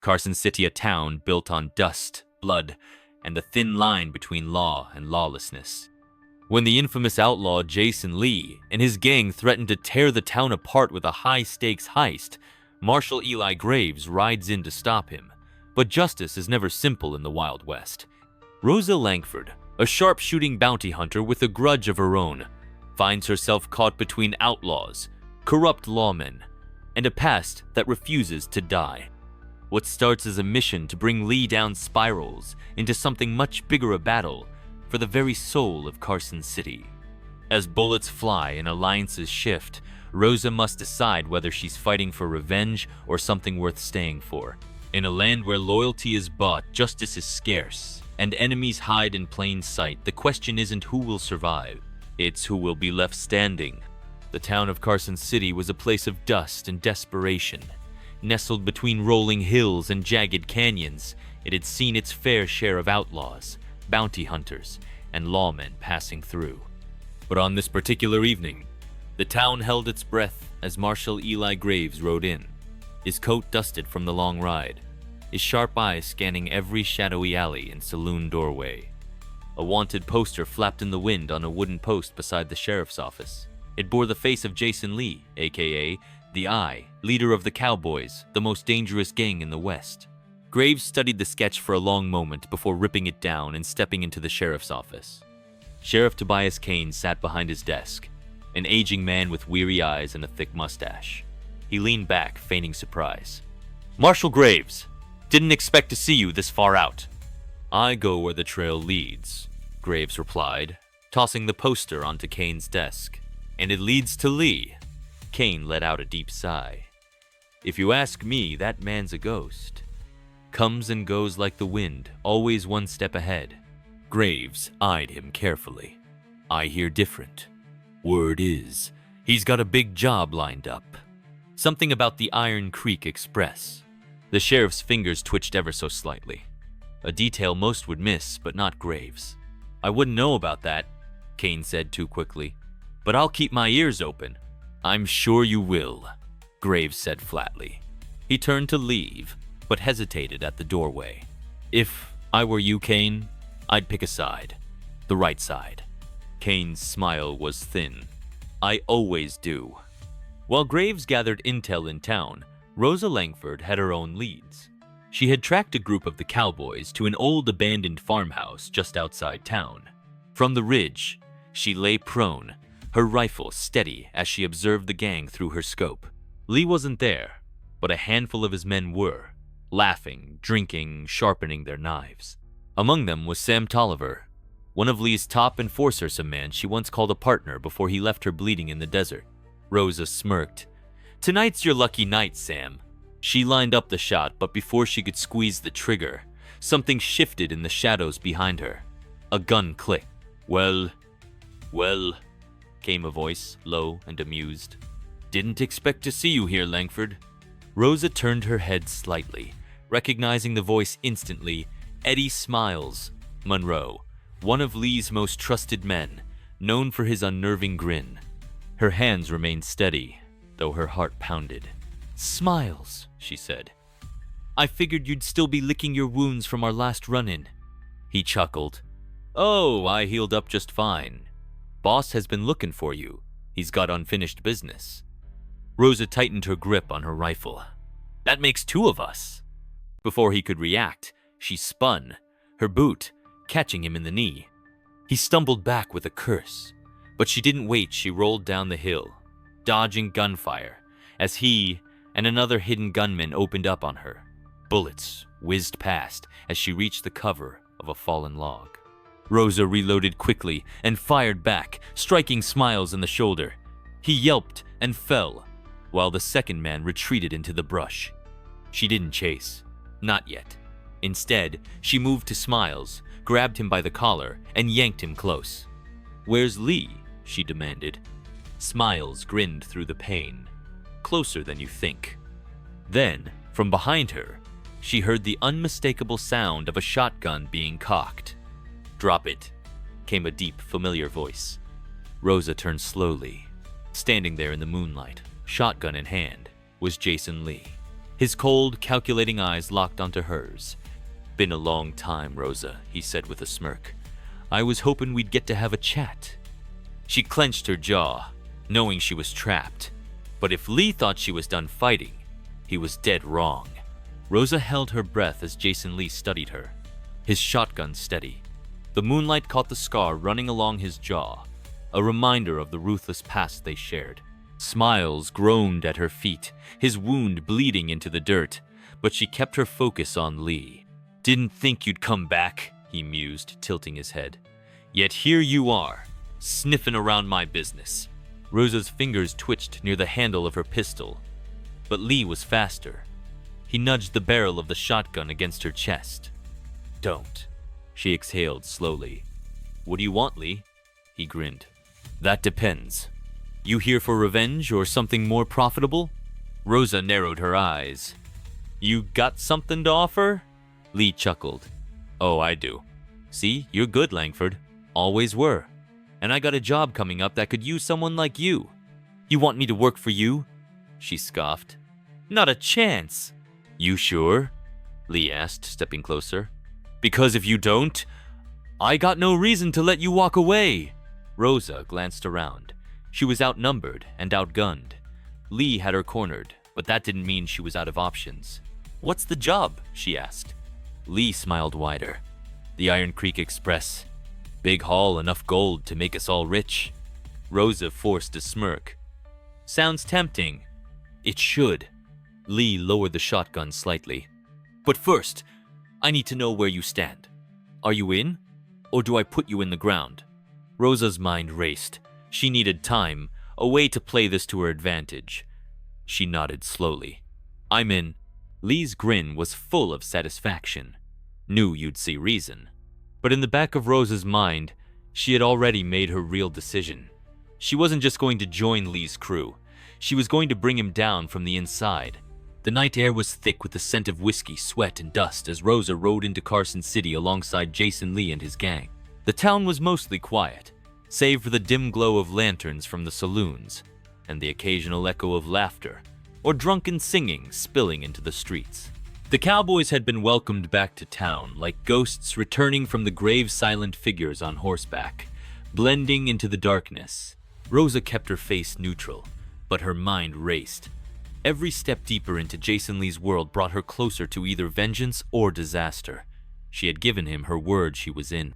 Carson City, a town built on dust, blood, and the thin line between law and lawlessness. When the infamous outlaw Jason Lee and his gang threatened to tear the town apart with a high-stakes heist, Marshal Eli Graves rides in to stop him. But justice is never simple in the Wild West. Rosa Langford, a sharpshooting bounty hunter with a grudge of her own, finds herself caught between outlaws, corrupt lawmen, and a past that refuses to die. What starts as a mission to bring Lee down spirals into something much bigger, a battle for the very soul of Carson City. As bullets fly and alliances shift, Rosa must decide whether she's fighting for revenge or something worth staying for. In a land where loyalty is bought, justice is scarce, and enemies hide in plain sight, the question isn't who will survive, it's who will be left standing. The town of Carson City was a place of dust and desperation. Nestled between rolling hills and jagged canyons, it had seen its fair share of outlaws, bounty hunters, and lawmen passing through. But on this particular evening, the town held its breath as Marshal Eli Graves rode in, his coat dusted from the long ride, his sharp eyes scanning every shadowy alley and saloon doorway. A wanted poster flapped in the wind on a wooden post beside the sheriff's office. It bore the face of Jason Lee, aka The Eye, leader of the Cowboys, the most dangerous gang in the West. Graves studied the sketch for a long moment before ripping it down and stepping into the sheriff's office. Sheriff Tobias Kane sat behind his desk, an aging man with weary eyes and a thick mustache. He leaned back, feigning surprise. "Marshal Graves, didn't expect to see you this far out." "I go where the trail leads," Graves replied, tossing the poster onto Kane's desk. "And it leads to Lee." Kane let out a deep sigh. "If you ask me, that man's a ghost. Comes and goes like the wind, always one step ahead." Graves eyed him carefully. "I hear different. Word is, he's got a big job lined up. Something about the Iron Creek Express." The sheriff's fingers twitched ever so slightly. A detail most would miss, but not Graves. "I wouldn't know about that," Kane said too quickly. "But I'll keep my ears open." "I'm sure you will," Graves said flatly. He turned to leave, but hesitated at the doorway. "If I were you, Kane, I'd pick a side. The right side." Kane's smile was thin. "I always do." While Graves gathered intel in town, Rosa Langford had her own leads. She had tracked a group of the Cowboys to an old abandoned farmhouse just outside town. From the ridge, she lay prone, her rifle steady as she observed the gang through her scope. Lee wasn't there, but a handful of his men were, laughing, drinking, sharpening their knives. Among them was Sam Tolliver, one of Lee's top enforcers, a man she once called a partner before he left her bleeding in the desert. Rosa smirked. "Tonight's your lucky night, Sam." She lined up the shot, but before she could squeeze the trigger, something shifted in the shadows behind her. A gun clicked. Well, came a voice, low and amused. "Didn't expect to see you here, Langford." Rosa turned her head slightly, recognizing the voice instantly. Eddie Smiles, Monroe, one of Lee's most trusted men, known for his unnerving grin. Her hands remained steady, though her heart pounded. "Smiles," she said. "I figured you'd still be licking your wounds from our last run-in." He chuckled. "Oh, I healed up just fine. Boss has been looking for you. He's got unfinished business." Rosa tightened her grip on her rifle. "That makes two of us." Before he could react, she spun, her boot catching him in the knee. He stumbled back with a curse, but she didn't wait. She rolled down the hill, dodging gunfire, as he and another hidden gunman opened up on her. Bullets whizzed past as she reached the cover of a fallen log. Rosa reloaded quickly and fired back, striking Smiles in the shoulder. He yelped and fell, while the second man retreated into the brush. She didn't chase. Not yet. Instead, she moved to Smiles, grabbed him by the collar, and yanked him close. "Where's Lee?" she demanded. Smiles grinned through the pain. "Closer than you think." Then, from behind her, she heard the unmistakable sound of a shotgun being cocked. "Drop it," came a deep, familiar voice. Rosa turned slowly. Standing there in the moonlight, shotgun in hand, was Jason Lee. His cold, calculating eyes locked onto hers. "Been a long time, Rosa," he said with a smirk. "I was hoping we'd get to have a chat." She clenched her jaw, knowing she was trapped. But if Lee thought she was done fighting, he was dead wrong. Rosa held her breath as Jason Lee studied her, his shotgun steady. The moonlight caught the scar running along his jaw, a reminder of the ruthless past they shared. Smiles groaned at her feet, his wound bleeding into the dirt, but she kept her focus on Lee. "Didn't think you'd come back," he mused, tilting his head. "Yet here you are, sniffing around my business." Rosa's fingers twitched near the handle of her pistol, but Lee was faster. He nudged the barrel of the shotgun against her chest. "Don't." She exhaled slowly. "What do you want, Lee?" He grinned. "That depends. You here for revenge or something more profitable?" Rosa narrowed her eyes. "You got something to offer?" Lee chuckled. "Oh, I do. See, you're good, Langford. Always were. And I got a job coming up that could use someone like you." "You want me to work for you?" She scoffed. "Not a chance." "You sure?" Lee asked, stepping closer. "Because if you don't, I got no reason to let you walk away." Rosa glanced around. She was outnumbered and outgunned. Lee had her cornered, but that didn't mean she was out of options. "What's the job?" she asked. Lee smiled wider. "The Iron Creek Express. Big haul, enough gold to make us all rich." Rosa forced a smirk. "Sounds tempting." "It should." Lee lowered the shotgun slightly. "But first, I need to know where you stand. Are you in? Or do I put you in the ground?" Rosa's mind raced. She needed time, a way to play this to her advantage. She nodded slowly. "I'm in." Lee's grin was full of satisfaction. "Knew you'd see reason." But in the back of Rosa's mind, she had already made her real decision. She wasn't just going to join Lee's crew. She was going to bring him down from the inside. The night air was thick with the scent of whiskey, sweat, and dust as Rosa rode into Carson City alongside Jason Lee and his gang. The town was mostly quiet, save for the dim glow of lanterns from the saloons and the occasional echo of laughter or drunken singing spilling into the streets. The cowboys had been welcomed back to town like ghosts returning from the grave, silent figures on horseback, blending into the darkness. Rosa kept her face neutral, but her mind raced. Every step deeper into Jason Lee's world brought her closer to either vengeance or disaster. She had given him her word she was in.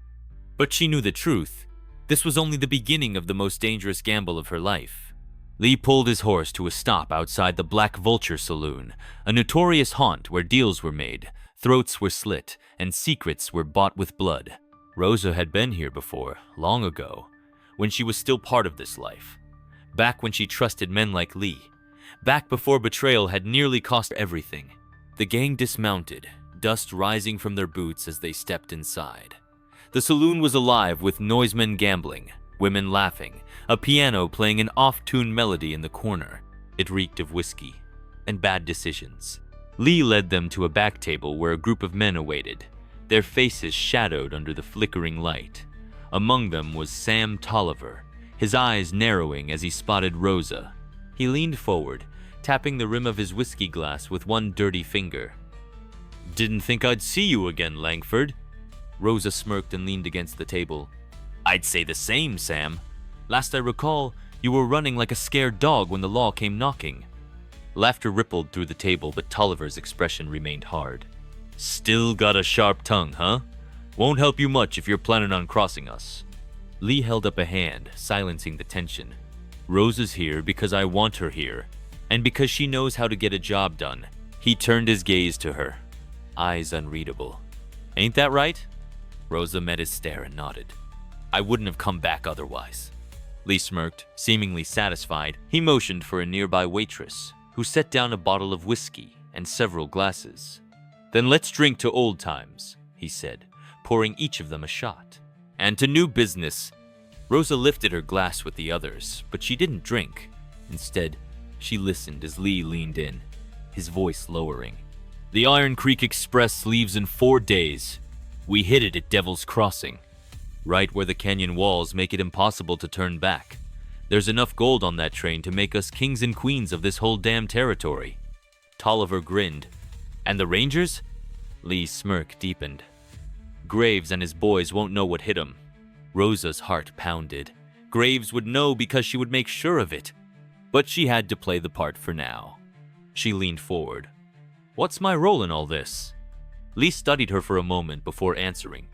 But she knew the truth. This was only the beginning of the most dangerous gamble of her life. Lee pulled his horse to a stop outside the Black Vulture Saloon, a notorious haunt where deals were made, throats were slit, and secrets were bought with blood. Rosa had been here before, long ago, when she was still part of this life. Back when she trusted men like Lee. Back before betrayal had nearly cost everything. The gang dismounted, dust rising from their boots as they stepped inside. The saloon was alive with noisemen gambling, women laughing, a piano playing an off-tune melody in the corner. It reeked of whiskey and bad decisions. Lee led them to a back table where a group of men awaited, their faces shadowed under the flickering light. Among them was Sam Tolliver, his eyes narrowing as he spotted Rosa. He leaned forward, tapping the rim of his whiskey glass with one dirty finger. "Didn't think I'd see you again, Langford." Rosa smirked and leaned against the table. "I'd say the same, Sam. Last I recall, you were running like a scared dog when the law came knocking." Laughter rippled through the table, but Tolliver's expression remained hard. "Still got a sharp tongue, huh? Won't help you much if you're planning on crossing us." Lee held up a hand, silencing the tension. "Rosa's here because I want her here, and because she knows how to get a job done." He turned his gaze to her, eyes unreadable. "Ain't that right?" Rosa met his stare and nodded. "I wouldn't have come back otherwise." Lee smirked, seemingly satisfied. He motioned for a nearby waitress, who set down a bottle of whiskey and several glasses. "Then let's drink to old times," he said, pouring each of them a shot. "And to new business." Rosa lifted her glass with the others, but she didn't drink. Instead, she listened as Lee leaned in, his voice lowering. "The Iron Creek Express leaves in 4 days. We hit it at Devil's Crossing, right where the canyon walls make it impossible to turn back. There's enough gold on that train to make us kings and queens of this whole damn territory." Tolliver grinned. And the Rangers? Lee's smirk deepened. Graves and his boys won't know what hit him. Rosa's heart pounded. Graves would know because she would make sure of it. But she had to play the part for now. She leaned forward. What's my role in all this? Lee studied her for a moment before answering.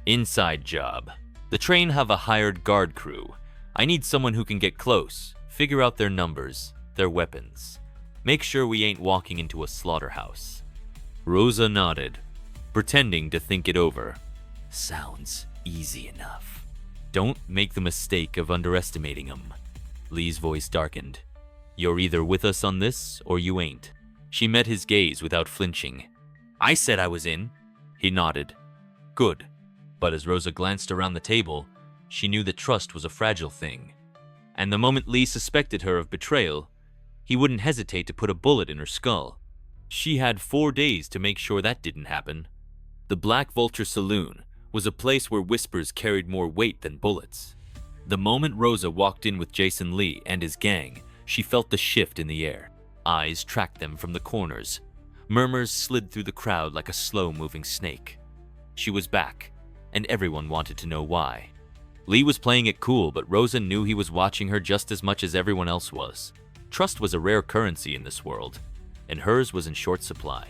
Inside job. The train have a hired guard crew. I need someone who can get close, figure out their numbers, their weapons. Make sure we ain't walking into a slaughterhouse. Rosa nodded, pretending to think it over. Sounds easy enough. Don't make the mistake of underestimating him. Lee's voice darkened. You're either with us on this or you ain't. She met his gaze without flinching. I said I was in. He nodded. Good. But as Rosa glanced around the table, she knew that trust was a fragile thing. And the moment Lee suspected her of betrayal, he wouldn't hesitate to put a bullet in her skull. She had 4 days to make sure that didn't happen. The Black Vulture Saloon was a place where whispers carried more weight than bullets. The moment Rosa walked in with Jason Lee and his gang, she felt the shift in the air. Eyes tracked them from the corners. Murmurs slid through the crowd like a slow-moving snake. She was back, and everyone wanted to know why. Lee was playing it cool, but Rosa knew he was watching her just as much as everyone else was. Trust was a rare currency in this world, and hers was in short supply.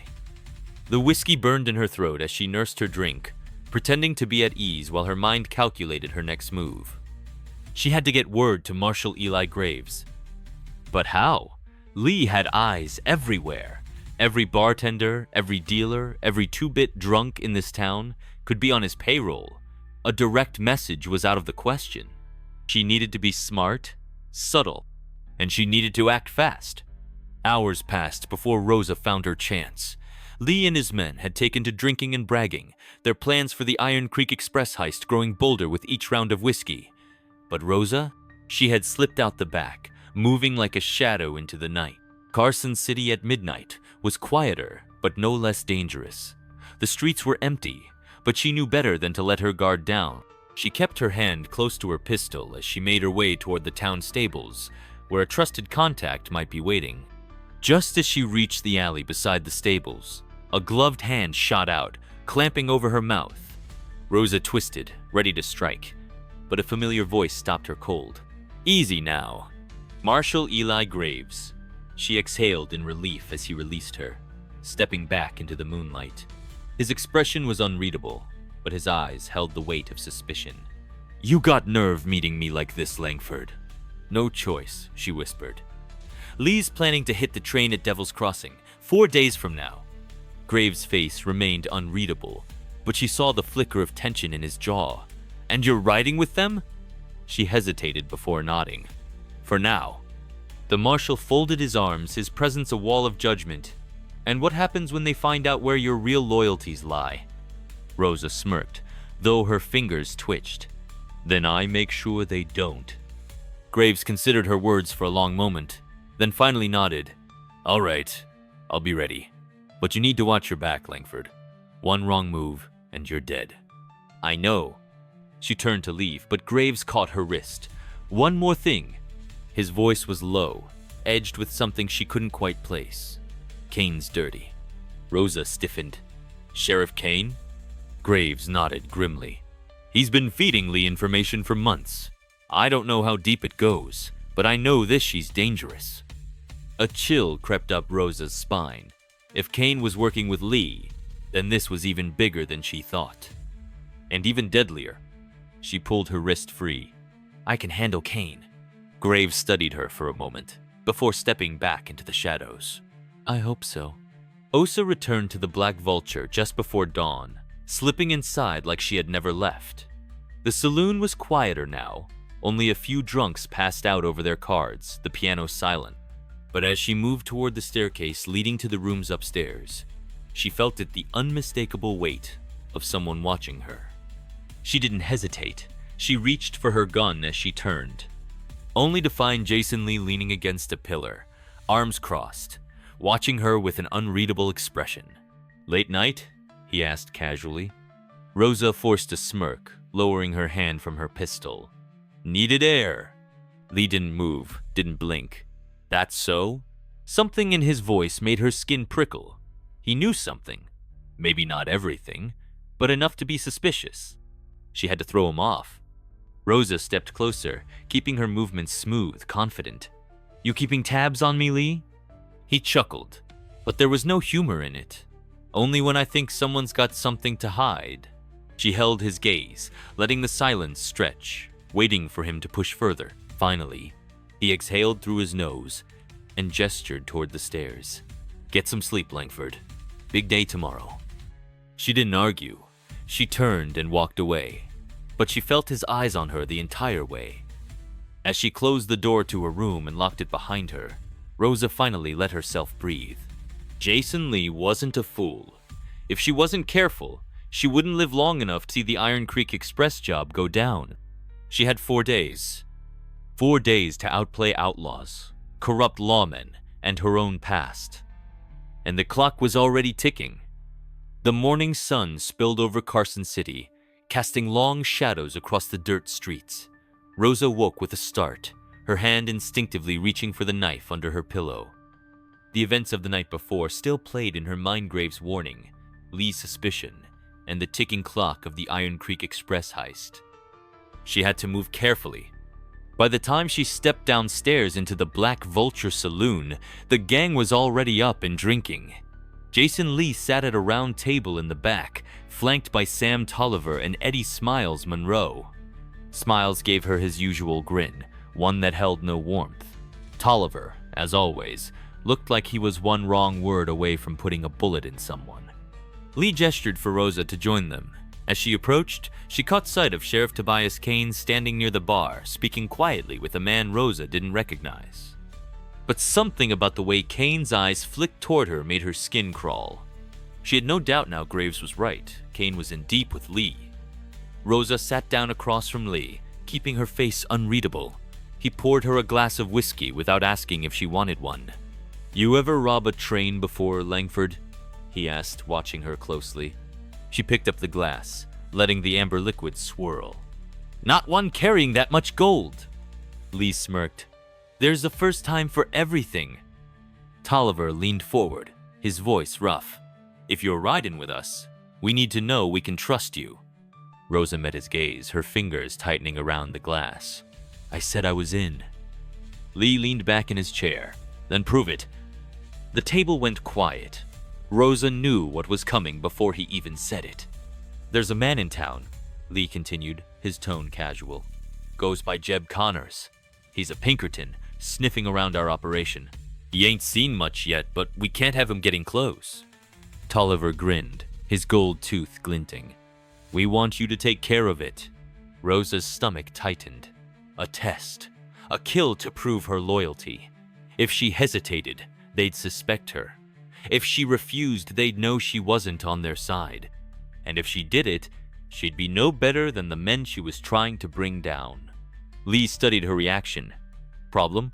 The whiskey burned in her throat as she nursed her drink, pretending to be at ease while her mind calculated her next move. She had to get word to Marshal Eli Graves. But how? Lee had eyes everywhere. Every bartender, every dealer, every two-bit drunk in this town could be on his payroll. A direct message was out of the question. She needed to be smart, subtle, and she needed to act fast. Hours passed before Rosa found her chance. Lee and his men had taken to drinking and bragging, their plans for the Iron Creek Express heist growing bolder with each round of whiskey. But Rosa? She had slipped out the back, moving like a shadow into the night. Carson City at midnight was quieter, but no less dangerous. The streets were empty, but she knew better than to let her guard down. She kept her hand close to her pistol as she made her way toward the town stables, where a trusted contact might be waiting. Just as she reached the alley beside the stables, a gloved hand shot out, clamping over her mouth. Rosa twisted, ready to strike, but a familiar voice stopped her cold. Easy now. Marshal Eli Graves. She exhaled in relief as he released her, stepping back into the moonlight. His expression was unreadable, but his eyes held the weight of suspicion. You got nerve meeting me like this, Langford. No choice, she whispered. Lee's planning to hit the train at Devil's Crossing, 4 days from now. Graves' face remained unreadable, but she saw the flicker of tension in his jaw. And you're riding with them? She hesitated before nodding. For now. The marshal folded his arms, his presence a wall of judgment. And what happens when they find out where your real loyalties lie? Rosa smirked, though her fingers twitched. Then I make sure they don't. Graves considered her words for a long moment, then finally nodded. All right, I'll be ready. But you need to watch your back, Langford. One wrong move, and you're dead. I know. She turned to leave, but Graves caught her wrist. One more thing. His voice was low, edged with something she couldn't quite place. Kane's dirty. Rosa stiffened. Sheriff Kane? Graves nodded grimly. He's been feeding Lee information for months. I don't know how deep it goes, but I know this she's dangerous. A chill crept up Rosa's spine. If Kane was working with Lee, then this was even bigger than she thought. And even deadlier. She pulled her wrist free. I can handle Kane. Graves studied her for a moment, before stepping back into the shadows. I hope so. Osa returned to the Black Vulture just before dawn, slipping inside like she had never left. The saloon was quieter now. Only a few drunks passed out over their cards, the piano silent. But as she moved toward the staircase leading to the rooms upstairs, she felt it the unmistakable weight of someone watching her. She didn't hesitate. She reached for her gun as she turned, only to find Jason Lee leaning against a pillar, arms crossed, watching her with an unreadable expression. Late night? He asked casually. Rosa forced a smirk, lowering her hand from her pistol. Needed air. Lee didn't move, didn't blink. That's so? Something in his voice made her skin prickle. He knew something. Maybe not everything, but enough to be suspicious. She had to throw him off. Rosa stepped closer, keeping her movements smooth, confident. "You keeping tabs on me, Lee?" He chuckled, but there was no humor in it. "Only when I think someone's got something to hide." She held his gaze, letting the silence stretch, waiting for him to push further. Finally, he exhaled through his nose and gestured toward the stairs. "Get some sleep, Langford. Big day tomorrow." She didn't argue. She turned and walked away, but she felt his eyes on her the entire way. As she closed the door to her room and locked it behind her, Rosa finally let herself breathe. Jason Lee wasn't a fool. If she wasn't careful, she wouldn't live long enough to see the Iron Creek Express job go down. She had 4 days. 4 days to outplay outlaws, corrupt lawmen, and her own past. And the clock was already ticking. The morning sun spilled over Carson City, casting long shadows across the dirt streets. Rosa woke with a start, her hand instinctively reaching for the knife under her pillow. The events of the night before still played in her mind. Graves' warning, Lee's suspicion, and the ticking clock of the Iron Creek Express heist. She had to move carefully. By the time she stepped downstairs into the Black Vulture Saloon, the gang was already up and drinking. Jason Lee sat at a round table in the back, flanked by Sam Tolliver and Eddie Smiles Monroe. Smiles gave her his usual grin, one that held no warmth. Tolliver, as always, looked like he was one wrong word away from putting a bullet in someone. Lee gestured for Rosa to join them. As she approached, she caught sight of Sheriff Tobias Kane standing near the bar, speaking quietly with a man Rosa didn't recognize. But something about the way Kane's eyes flicked toward her made her skin crawl. She had no doubt now Graves was right. Kane was in deep with Lee. Rosa sat down across from Lee, keeping her face unreadable. He poured her a glass of whiskey without asking if she wanted one. "You ever rob a train before, Langford?" he asked, watching her closely. She picked up the glass, letting the amber liquid swirl. "Not one carrying that much gold." Lee smirked. "There's a first time for everything." Tolliver leaned forward, his voice rough. "If you're riding with us, we need to know we can trust you." Rosa met his gaze, her fingers tightening around the glass. "I said I was in." Lee leaned back in his chair. "Then prove it." The table went quiet. Rosa knew what was coming before he even said it. "There's a man in town," Lee continued, his tone casual. "Goes by Jeb Connors. He's a Pinkerton, sniffing around our operation. He ain't seen much yet, but we can't have him getting close." Tolliver grinned, his gold tooth glinting. "We want you to take care of it." Rosa's stomach tightened. A test. A kill to prove her loyalty. If she hesitated, they'd suspect her. If she refused, they'd know she wasn't on their side. And if she did it, she'd be no better than the men she was trying to bring down. Lee studied her reaction. "Problem?"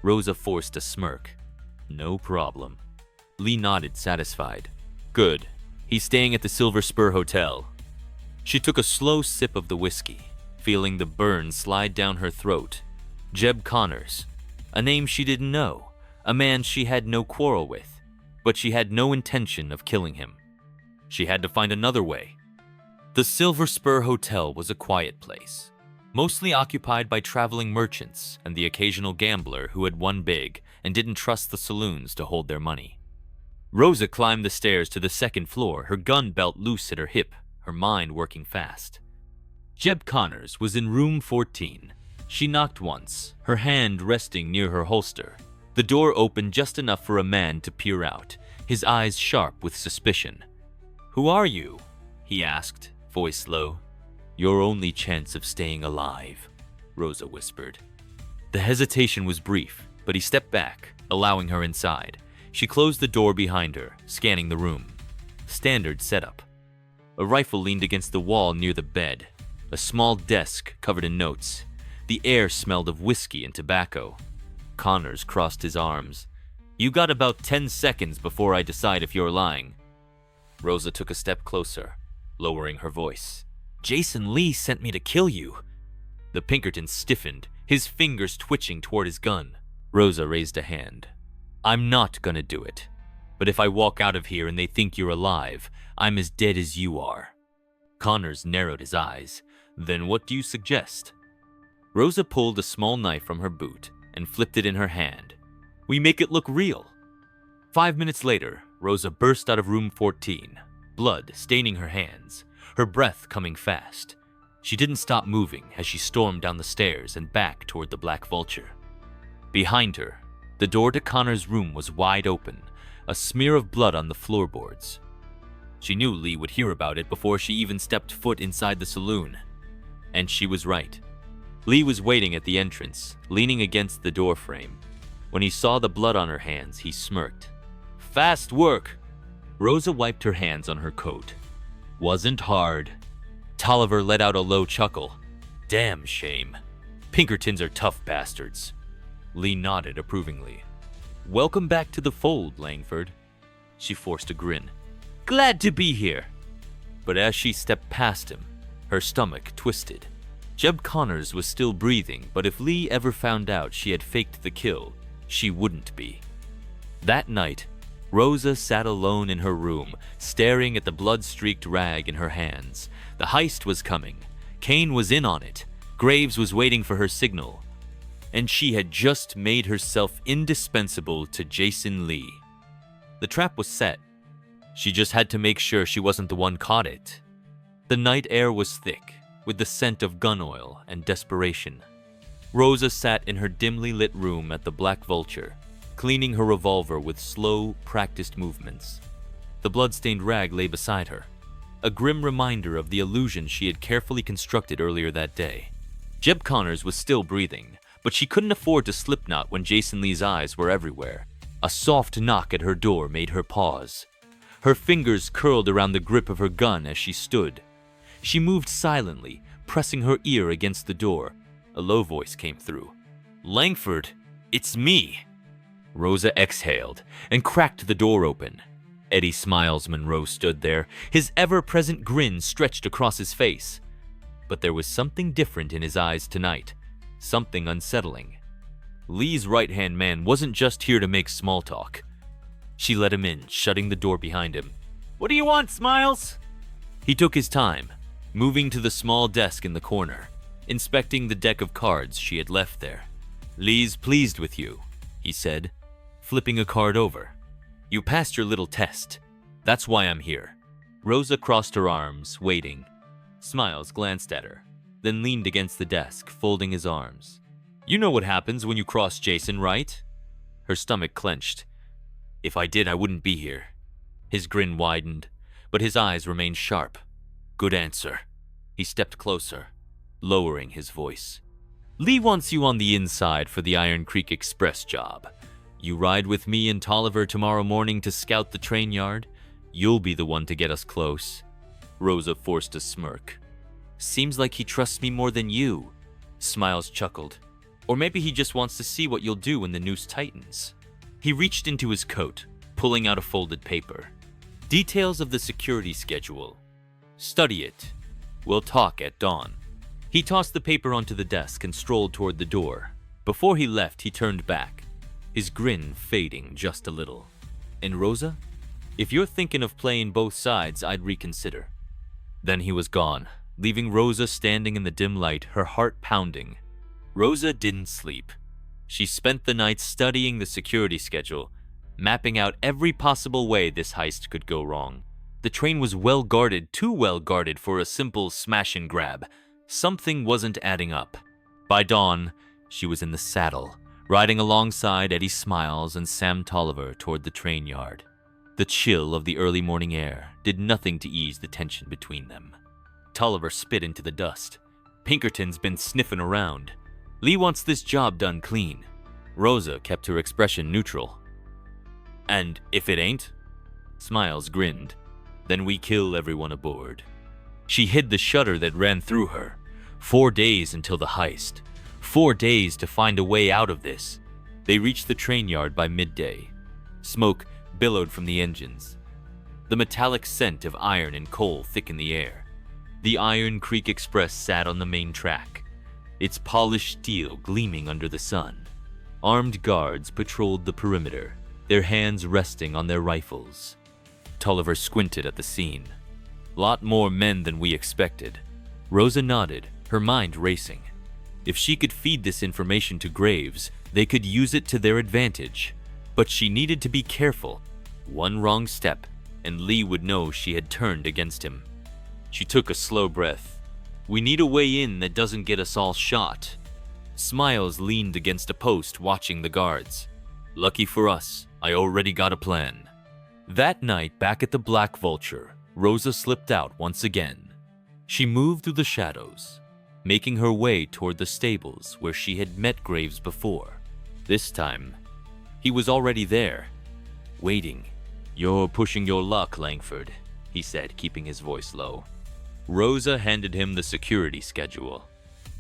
Rosa forced a smirk. "No problem." Lee nodded, satisfied. "Good. He's staying at the Silver Spur Hotel." She took a slow sip of the whiskey, feeling the burn slide down her throat. Jeb Connors. A name she didn't know. A man she had no quarrel with. But she had no intention of killing him. She had to find another way. The Silver Spur Hotel was a quiet place, mostly occupied by traveling merchants and the occasional gambler who had won big and didn't trust the saloons to hold their money. Rosa climbed the stairs to the second floor, her gun belt loose at her hip, her mind working fast. Jeb Connors was in room 14. She knocked once, her hand resting near her holster. The door opened just enough for a man to peer out, his eyes sharp with suspicion. "Who are you?" he asked, voice low. "Your only chance of staying alive," Rosa whispered. The hesitation was brief, but he stepped back, allowing her inside. She closed the door behind her, scanning the room. Standard setup. A rifle leaned against the wall near the bed. A small desk covered in notes. The air smelled of whiskey and tobacco. Connors crossed his arms. "You got about 10 seconds before I decide if you're lying." Rosa took a step closer, lowering her voice. "Jason Lee sent me to kill you." The Pinkerton stiffened, his fingers twitching toward his gun. Rosa raised a hand. I'm not gonna do it. But if I walk out of here and they think you're alive, I'm as dead as you are. Connors narrowed his eyes. Then what do you suggest? Rosa pulled a small knife from her boot and flipped it in her hand. We make it look real. 5 minutes later, Rosa burst out of room 14, blood staining her hands, her breath coming fast. She didn't stop moving as she stormed down the stairs and back toward the Black Vulture. Behind her, the door to Connor's room was wide open, a smear of blood on the floorboards. She knew Lee would hear about it before she even stepped foot inside the saloon. And she was right. Lee was waiting at the entrance, leaning against the door frame. When he saw the blood on her hands, he smirked. Fast work! Rosa wiped her hands on her coat. Wasn't hard. Tolliver let out a low chuckle. Damn shame. Pinkertons are tough bastards. Lee nodded approvingly. Welcome back to the fold, Langford. She forced a grin. Glad to be here. But as she stepped past him, her stomach twisted. Jeb Connors was still breathing, but if Lee ever found out she had faked the kill, she wouldn't be. That night, Rosa sat alone in her room, staring at the blood-streaked rag in her hands. The heist was coming. Kane was in on it. Graves was waiting for her signal. And she had just made herself indispensable to Jason Lee. The trap was set. She just had to make sure she wasn't the one caught it. The night air was thick, with the scent of gun oil and desperation. Rosa sat in her dimly lit room at the Black Vulture, cleaning her revolver with slow, practiced movements. The blood-stained rag lay beside her, a grim reminder of the illusion she had carefully constructed earlier that day. Jeb Connors was still breathing, but she couldn't afford to slipknot when Jason Lee's eyes were everywhere. A soft knock at her door made her pause. Her fingers curled around the grip of her gun as she stood. She moved silently, pressing her ear against the door. A low voice came through. Langford, it's me. Rosa exhaled and cracked the door open. Eddie Smiles Monroe stood there, his ever-present grin stretched across his face. But there was something different in his eyes tonight, something unsettling. Lee's right-hand man wasn't just here to make small talk. She let him in, shutting the door behind him. What do you want, Smiles? He took his time, moving to the small desk in the corner, inspecting the deck of cards she had left there. Lee's pleased with you, he said, flipping a card over. You passed your little test. That's why I'm here. Rosa crossed her arms, waiting. Smiles glanced at her, then leaned against the desk, folding his arms. You know what happens when you cross Jason, right? Her stomach clenched. If I did, I wouldn't be here. His grin widened, but his eyes remained sharp. Good answer. He stepped closer, lowering his voice. Lee wants you on the inside for the Iron Creek Express job. You ride with me and Tolliver tomorrow morning to scout the train yard. You'll be the one to get us close. Rosa forced a smirk. Seems like he trusts me more than you. Smiles chuckled. Or maybe he just wants to see what you'll do when the noose tightens. He reached into his coat, pulling out a folded paper. Details of the security schedule. Study it. We'll talk at dawn. He tossed the paper onto the desk and strolled toward the door. Before he left, he turned back, his grin fading just a little. And Rosa, if you're thinking of playing both sides, I'd reconsider. Then he was gone, leaving Rosa standing in the dim light, her heart pounding. Rosa didn't sleep. She spent the night studying the security schedule, mapping out every possible way this heist could go wrong. The train was well guarded, too well guarded for a simple smash and grab. Something wasn't adding up. By dawn, she was in the saddle, riding alongside Eddie Smiles and Sam Tolliver toward the train yard. The chill of the early morning air did nothing to ease the tension between them. Tolliver spit into the dust. Pinkerton's been sniffing around. Lee wants this job done clean. Rosa kept her expression neutral. And if it ain't? Smiles grinned. Then we kill everyone aboard. She hid the shudder that ran through her. 4 days until the heist. 4 days to find a way out of this. They reached the train yard by midday. Smoke billowed from the engines. The metallic scent of iron and coal thickened the air. The Iron Creek Express sat on the main track, its polished steel gleaming under the sun. Armed guards patrolled the perimeter, their hands resting on their rifles. Tolliver squinted at the scene. Lot more men than we expected. Rosa nodded, her mind racing. If she could feed this information to Graves, they could use it to their advantage. But she needed to be careful. One wrong step, and Lee would know she had turned against him. She took a slow breath. We need a way in that doesn't get us all shot. Smiles leaned against a post watching the guards. Lucky for us, I already got a plan. That night, back at the Black Vulture, Rosa slipped out once again. She moved through the shadows, making her way toward the stables where she had met Graves before. This time, he was already there, waiting. You're pushing your luck, Langford, he said, keeping his voice low. Rosa handed him the security schedule.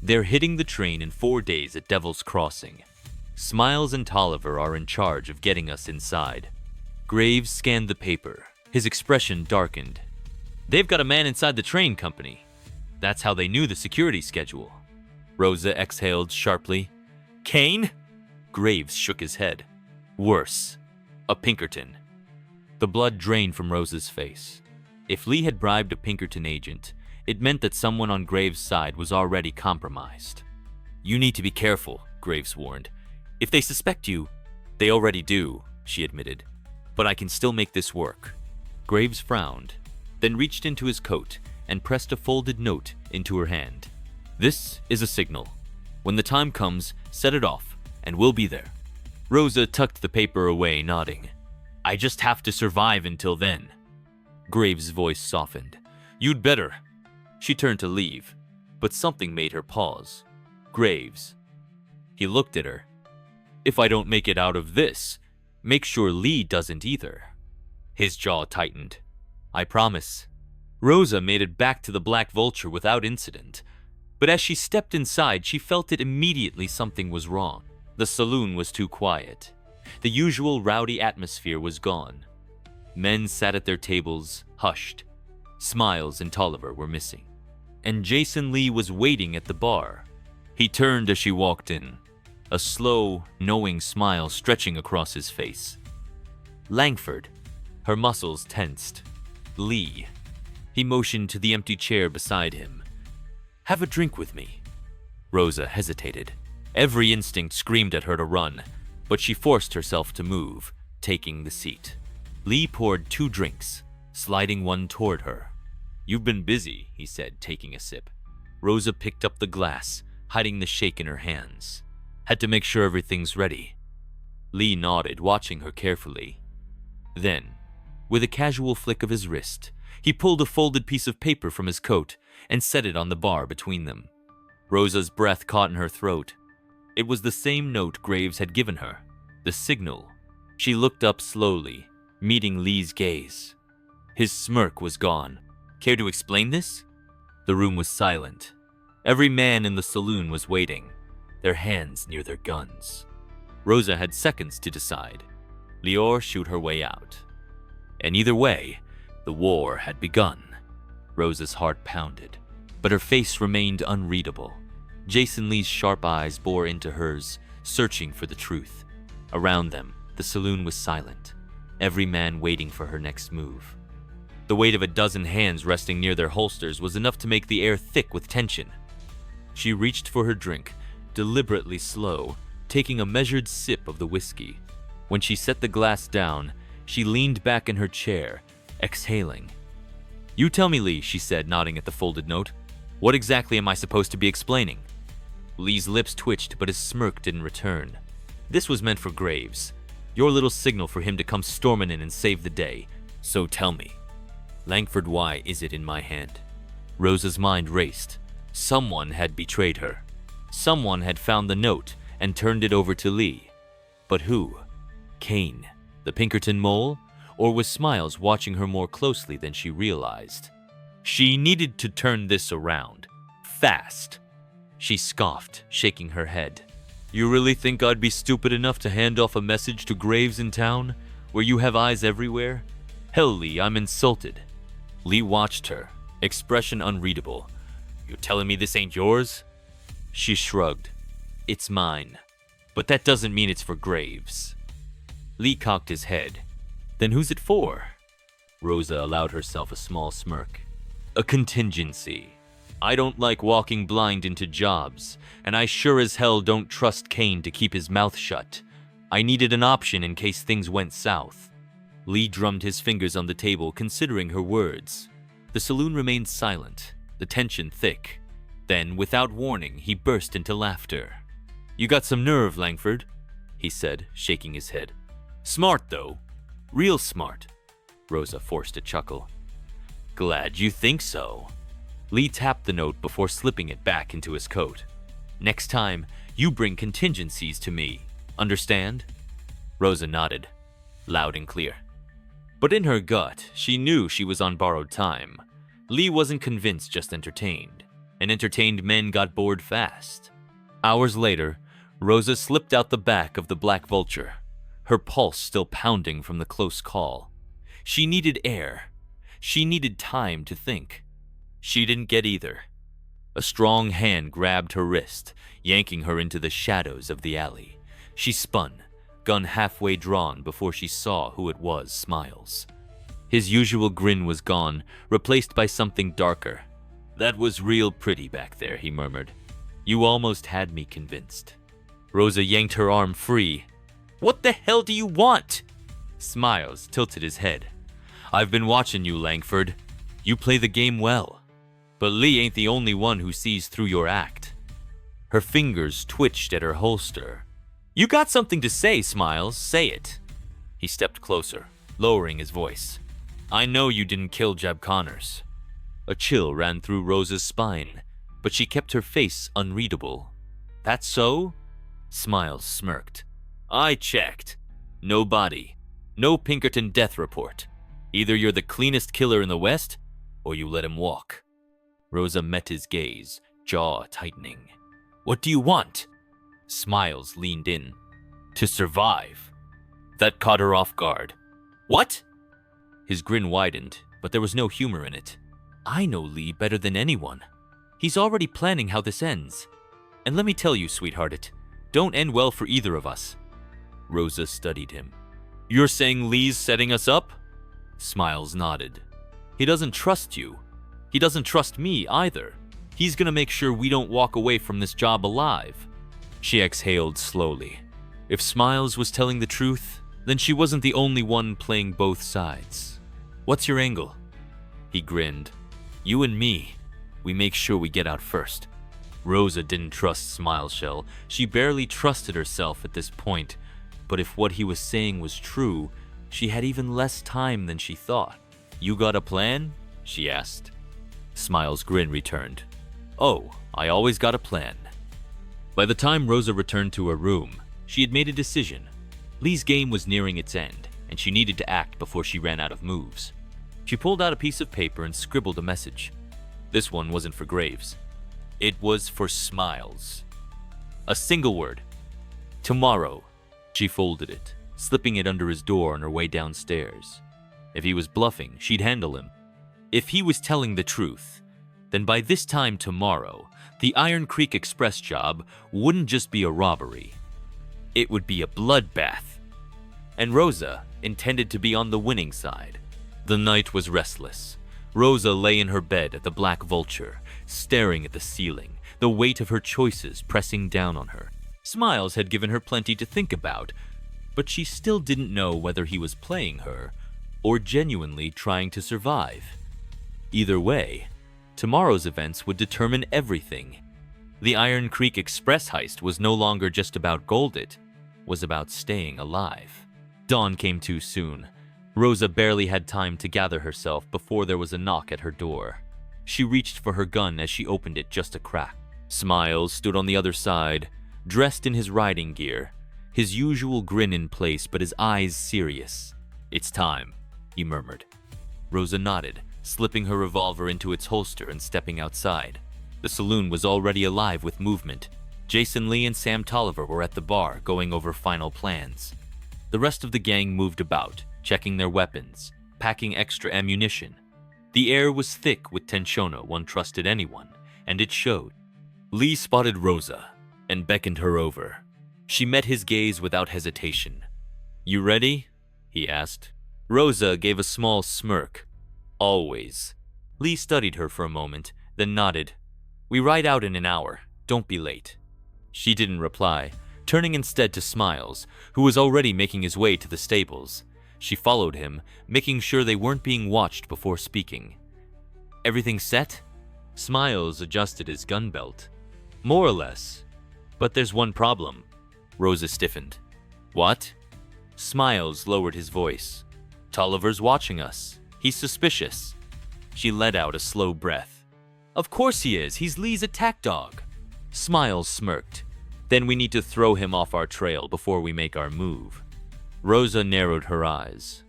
They're hitting the train in 4 days at Devil's Crossing. Smiles and Tolliver are in charge of getting us inside. Graves scanned the paper. His expression darkened. They've got a man inside the train company. That's how they knew the security schedule. Rosa exhaled sharply. Kane? Graves shook his head. Worse. A Pinkerton. The blood drained from Rosa's face. If Lee had bribed a Pinkerton agent, it meant that someone on Graves' side was already compromised. You need to be careful, Graves warned. If they suspect you, they already do, she admitted. But I can still make this work. Graves frowned, then reached into his coat and pressed a folded note into her hand. This is a signal. When the time comes, set it off, and we'll be there. Rosa tucked the paper away, nodding. I just have to survive until then. Graves' voice softened. You'd better. She turned to leave, but something made her pause. Graves. He looked at her. If I don't make it out of this, make sure Lee doesn't either. His jaw tightened. I promise. Rosa made it back to the Black Vulture without incident, but as she stepped inside, she felt it immediately something was wrong. The saloon was too quiet. The usual rowdy atmosphere was gone. Men sat at their tables, hushed. Smiles and Tolliver were missing. And Jason Lee was waiting at the bar. He turned as she walked in, a slow, knowing smile stretching across his face. Langford. Her muscles tensed. Lee. He motioned to the empty chair beside him. Have a drink with me. Rosa hesitated. Every instinct screamed at her to run, but she forced herself to move, taking the seat. Lee poured 2 drinks, sliding one toward her. You've been busy, he said, taking a sip. Rosa picked up the glass, hiding the shake in her hands. Had to make sure everything's ready. Lee nodded, watching her carefully. Then, with a casual flick of his wrist, he pulled a folded piece of paper from his coat and set it on the bar between them. Rosa's breath caught in her throat. It was the same note Graves had given her, the signal. She looked up slowly, meeting Lee's gaze. His smirk was gone. Care to explain this? The room was silent. Every man in the saloon was waiting, their hands near their guns. Rosa had seconds to decide. Lior shoot her way out. And either way, the war had begun. Rosa's heart pounded, but her face remained unreadable. Jason Lee's sharp eyes bore into hers, searching for the truth. Around them, the saloon was silent, every man waiting for her next move. The weight of a dozen hands resting near their holsters was enough to make the air thick with tension. She reached for her drink, deliberately slow, taking a measured sip of the whiskey. When she set the glass down, she leaned back in her chair, exhaling. You tell me, Lee, she said, nodding at the folded note. What exactly am I supposed to be explaining? Lee's lips twitched, but his smirk didn't return. This was meant for Graves. Your little signal for him to come storming in and save the day. So tell me. Langford, why is it in my hand? Rosa's mind raced. Someone had betrayed her. Someone had found the note and turned it over to Lee. But who? Kane, the Pinkerton mole? Or was Smiles watching her more closely than she realized? She needed to turn this around. Fast. She scoffed, shaking her head. You really think I'd be stupid enough to hand off a message to Graves in town, where you have eyes everywhere? Hell, Lee, I'm insulted. Lee watched her, expression unreadable. You telling me this ain't yours? She shrugged. It's mine. But that doesn't mean it's for Graves. Lee cocked his head. Then who's it for? Rosa allowed herself a small smirk. A contingency. I don't like walking blind into jobs, and I sure as hell don't trust Kane to keep his mouth shut. I needed an option in case things went south. Lee drummed his fingers on the table, considering her words. The saloon remained silent, the tension thick. Then, without warning, he burst into laughter. You got some nerve, Langford, he said, shaking his head. Smart, though. Real smart. Rosa forced a chuckle. Glad you think so. Lee tapped the note before slipping it back into his coat. Next time, you bring contingencies to me. Understand? Rosa nodded, loud and clear. But in her gut, she knew she was on borrowed time. Lee wasn't convinced, just entertained. And entertained men got bored fast. Hours later, Rosa slipped out the back of the Black Vulture, her pulse still pounding from the close call. She needed air. She needed time to think. She didn't get either. A strong hand grabbed her wrist, yanking her into the shadows of the alley. She spun, gun halfway drawn before she saw who it was, Smiles. His usual grin was gone, replaced by something darker. That was real pretty back there, he murmured. You almost had me convinced. Rosa yanked her arm free. What the hell do you want? Smiles tilted his head. I've been watching you, Langford. You play the game well. But Lee ain't the only one who sees through your act. Her fingers twitched at her holster. You got something to say, Smiles. Say it. He stepped closer, lowering his voice. I know you didn't kill Jeb Connors. A chill ran through Rosa's spine, but she kept her face unreadable. That so? Smiles smirked. I checked. No body. No Pinkerton death report. Either you're the cleanest killer in the West, or you let him walk. Rosa met his gaze, jaw tightening. What do you want? Smiles leaned in. To survive. That caught her off guard. What? His grin widened, but there was no humor in it. I know Lee better than anyone. He's already planning how this ends. And let me tell you, sweetheart, it don't end well for either of us. Rosa studied him. You're saying Lee's setting us up? Smiles nodded. He doesn't trust you. He doesn't trust me either. He's gonna make sure we don't walk away from this job alive. She exhaled slowly. If Smiles was telling the truth, then she wasn't the only one playing both sides. What's your angle? He grinned. You and me. We make sure we get out first. Rosa didn't trust Smile Shell. She barely trusted herself at this point. But if what he was saying was true, she had even less time than she thought. You got a plan? She asked. Smile's grin returned. Oh, I always got a plan. By the time Rosa returned to her room, she had made a decision. Lee's game was nearing its end, and she needed to act before she ran out of moves. She pulled out a piece of paper and scribbled a message. This one wasn't for Graves. It was for Smiles. A single word. Tomorrow. She folded it, slipping it under his door on her way downstairs. If he was bluffing, she'd handle him. If he was telling the truth, then by this time tomorrow, the Iron Creek Express job wouldn't just be a robbery. It would be a bloodbath. And Rosa intended to be on the winning side. The night was restless. Rosa lay in her bed at the Black Vulture, staring at the ceiling, the weight of her choices pressing down on her. Smiles had given her plenty to think about, but she still didn't know whether he was playing her or genuinely trying to survive. Either way, tomorrow's events would determine everything. The Iron Creek Express heist was no longer just about gold, it was about staying alive. Dawn came too soon. Rosa barely had time to gather herself before there was a knock at her door. She reached for her gun as she opened it just a crack. Smiles stood on the other side, dressed in his riding gear, his usual grin in place but his eyes serious. It's time, he murmured. Rosa nodded, slipping her revolver into its holster and stepping outside. The saloon was already alive with movement. Jason Lee and Sam Tolliver were at the bar going over final plans. The rest of the gang moved about, checking their weapons, packing extra ammunition. The air was thick with tensione, one trusted anyone, and it showed. Lee spotted Rosa and beckoned her over. She met his gaze without hesitation. You ready? He asked. Rosa gave a small smirk. Always. Lee studied her for a moment, then nodded. We ride out in an hour. Don't be late. She didn't reply, turning instead to Smiles, who was already making his way to the stables. She followed him, making sure they weren't being watched before speaking. Everything set? Smiles adjusted his gun belt. More or less. But there's one problem. Rosa stiffened. What? Smiles lowered his voice. Tolliver's watching us. He's suspicious. She let out a slow breath. Of course he is. He's Lee's attack dog. Smiles smirked. Then we need to throw him off our trail before we make our move. Rosa narrowed her eyes.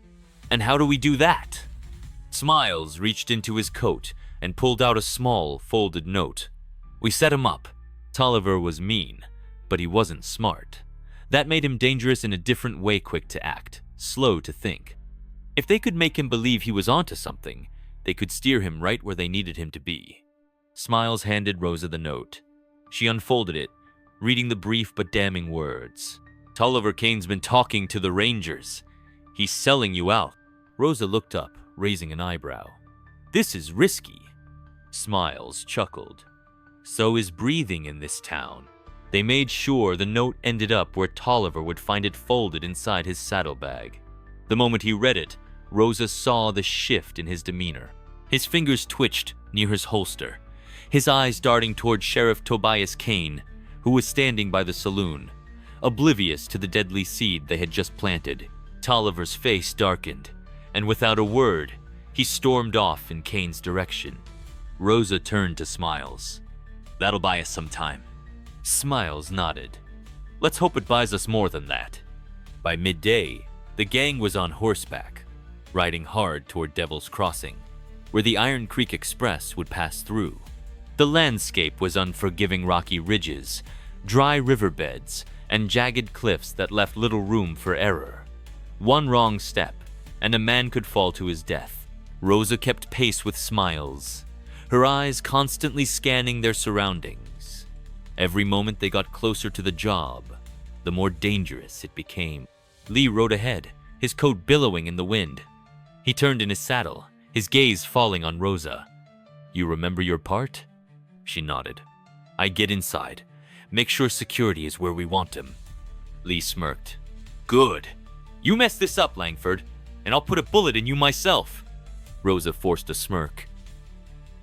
And how do we do that? Smiles reached into his coat and pulled out a small, folded note. We set him up. Tolliver was mean, but he wasn't smart. That made him dangerous in a different way, quick to act, slow to think. If they could make him believe he was onto something, they could steer him right where they needed him to be. Smiles handed Rosa the note. She unfolded it, reading the brief but damning words. Tolliver Kane's been talking to the Rangers. He's selling you out. Rosa looked up, raising an eyebrow. This is risky. Smiles chuckled. So is breathing in this town. They made sure the note ended up where Tolliver would find it folded inside his saddlebag. The moment he read it, Rosa saw the shift in his demeanor. His fingers twitched near his holster, his eyes darting toward Sheriff Tobias Kane, who was standing by the saloon, oblivious to the deadly seed they had just planted. Tolliver's face darkened, and without a word, he stormed off in Kane's direction. Rosa turned to Smiles. That'll buy us some time. Smiles nodded. Let's hope it buys us more than that. By midday, the gang was on horseback, riding hard toward Devil's Crossing, where the Iron Creek Express would pass through. The landscape was unforgiving rocky ridges, dry riverbeds, and jagged cliffs that left little room for error. One wrong step, and a man could fall to his death. Rosa kept pace with Smiles, her eyes constantly scanning their surroundings. Every moment they got closer to the job, the more dangerous it became. Lee rode ahead, his coat billowing in the wind. He turned in his saddle, his gaze falling on Rosa. You remember your part? She nodded. I get inside. Make sure security is where we want him. Lee smirked. Good. You mess this up, Langford, and I'll put a bullet in you myself. Rosa forced a smirk.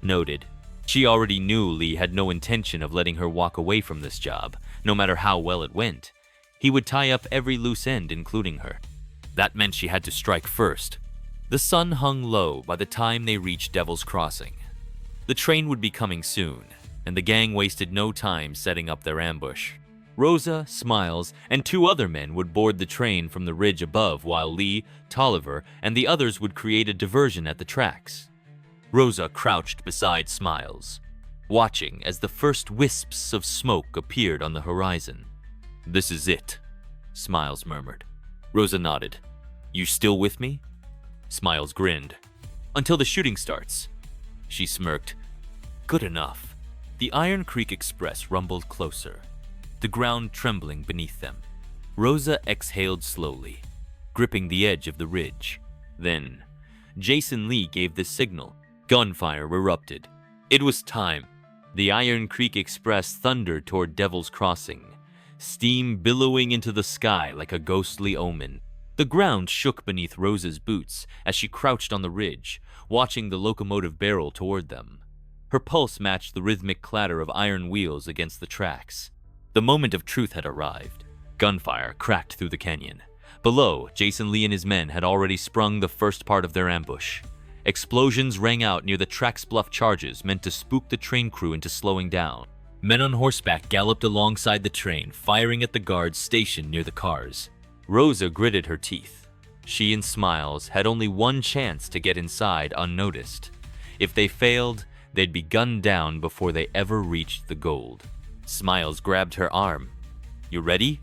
Noted. She already knew Lee had no intention of letting her walk away from this job, no matter how well it went. He would tie up every loose end, including her. That meant she had to strike first. The sun hung low by the time they reached Devil's Crossing. The train would be coming soon, and the gang wasted no time setting up their ambush. Rosa, Smiles, and 2 other men would board the train from the ridge above while Lee, Tolliver, and the others would create a diversion at the tracks. Rosa crouched beside Smiles, watching as the first wisps of smoke appeared on the horizon. This is it, Smiles murmured. Rosa nodded. You still with me? Smiles grinned. Until the shooting starts. She smirked. Good enough. The Iron Creek Express rumbled closer, the ground trembling beneath them. Rosa exhaled slowly, gripping the edge of the ridge. Then, Jason Lee gave the signal. Gunfire erupted. It was time. The Iron Creek Express thundered toward Devil's Crossing, steam billowing into the sky like a ghostly omen. The ground shook beneath Rosa's boots as she crouched on the ridge, watching the locomotive barrel toward them. Her pulse matched the rhythmic clatter of iron wheels against the tracks. The moment of truth had arrived. Gunfire cracked through the canyon. Below, Jason Lee and his men had already sprung the first part of their ambush. Explosions rang out near the track's bluff charges meant to spook the train crew into slowing down. Men on horseback galloped alongside the train, firing at the guards stationed near the cars. Rosa gritted her teeth. She and Smiles had only one chance to get inside unnoticed. If they failed, they'd be gunned down before they ever reached the gold. Smiles grabbed her arm. You ready?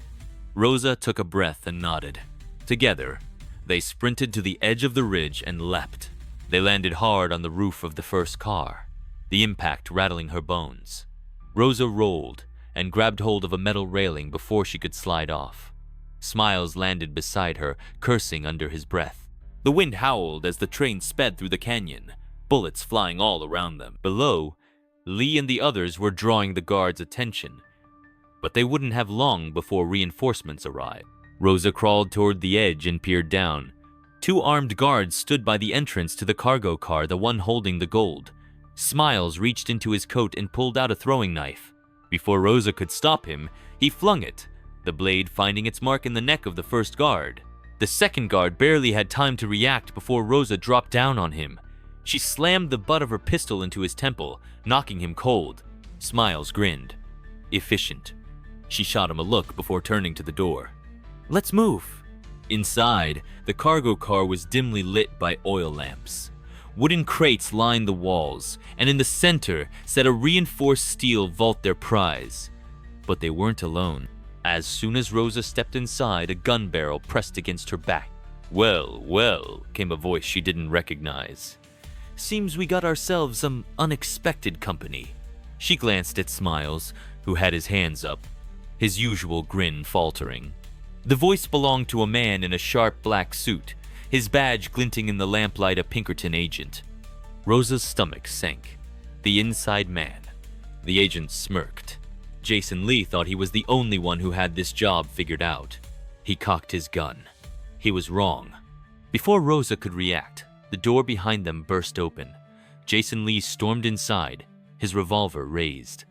Rosa took a breath and nodded. Together, they sprinted to the edge of the ridge and leapt. They landed hard on the roof of the first car, the impact rattling her bones. Rosa rolled and grabbed hold of a metal railing before she could slide off. Smiles landed beside her, cursing under his breath. The wind howled as the train sped through the canyon, bullets flying all around them. Below, Lee and the others were drawing the guards' attention, but they wouldn't have long before reinforcements arrived. Rosa crawled toward the edge and peered down. 2 armed guards stood by the entrance to the cargo car, the one holding the gold. Smiles reached into his coat and pulled out a throwing knife. Before Rosa could stop him, he flung it, the blade finding its mark in the neck of the first guard. The second guard barely had time to react before Rosa dropped down on him. She slammed the butt of her pistol into his temple, knocking him cold. Smiles grinned. Efficient. She shot him a look before turning to the door. "Let's move." Inside, the cargo car was dimly lit by oil lamps. Wooden crates lined the walls, and in the center sat a reinforced steel vault, their prize. But they weren't alone. As soon as Rosa stepped inside, a gun barrel pressed against her back. "Well, well," came a voice she didn't recognize. "Seems we got ourselves some unexpected company." She glanced at Smiles, who had his hands up, his usual grin faltering. The voice belonged to a man in a sharp black suit, his badge glinting in the lamplight, a Pinkerton agent. Rosa's stomach sank. The inside man. The agent smirked. Jason Lee thought he was the only one who had this job figured out. He cocked his gun. He was wrong. Before Rosa could react, the door behind them burst open. Jason Lee stormed inside, his revolver raised.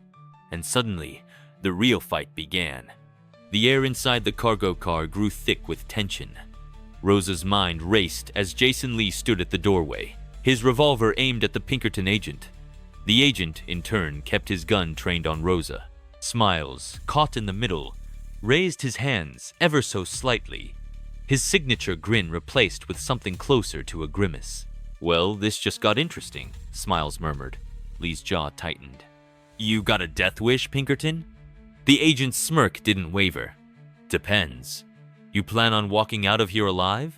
And suddenly, the real fight began. The air inside the cargo car grew thick with tension. Rosa's mind raced as Jason Lee stood at the doorway, his revolver aimed at the Pinkerton agent. The agent, in turn, kept his gun trained on Rosa. Smiles, caught in the middle, raised his hands ever so slightly, his signature grin replaced with something closer to a grimace. "Well, this just got interesting," Smiles murmured. Lee's jaw tightened. "You got a death wish, Pinkerton?" The agent's smirk didn't waver. "Depends. You plan on walking out of here alive?"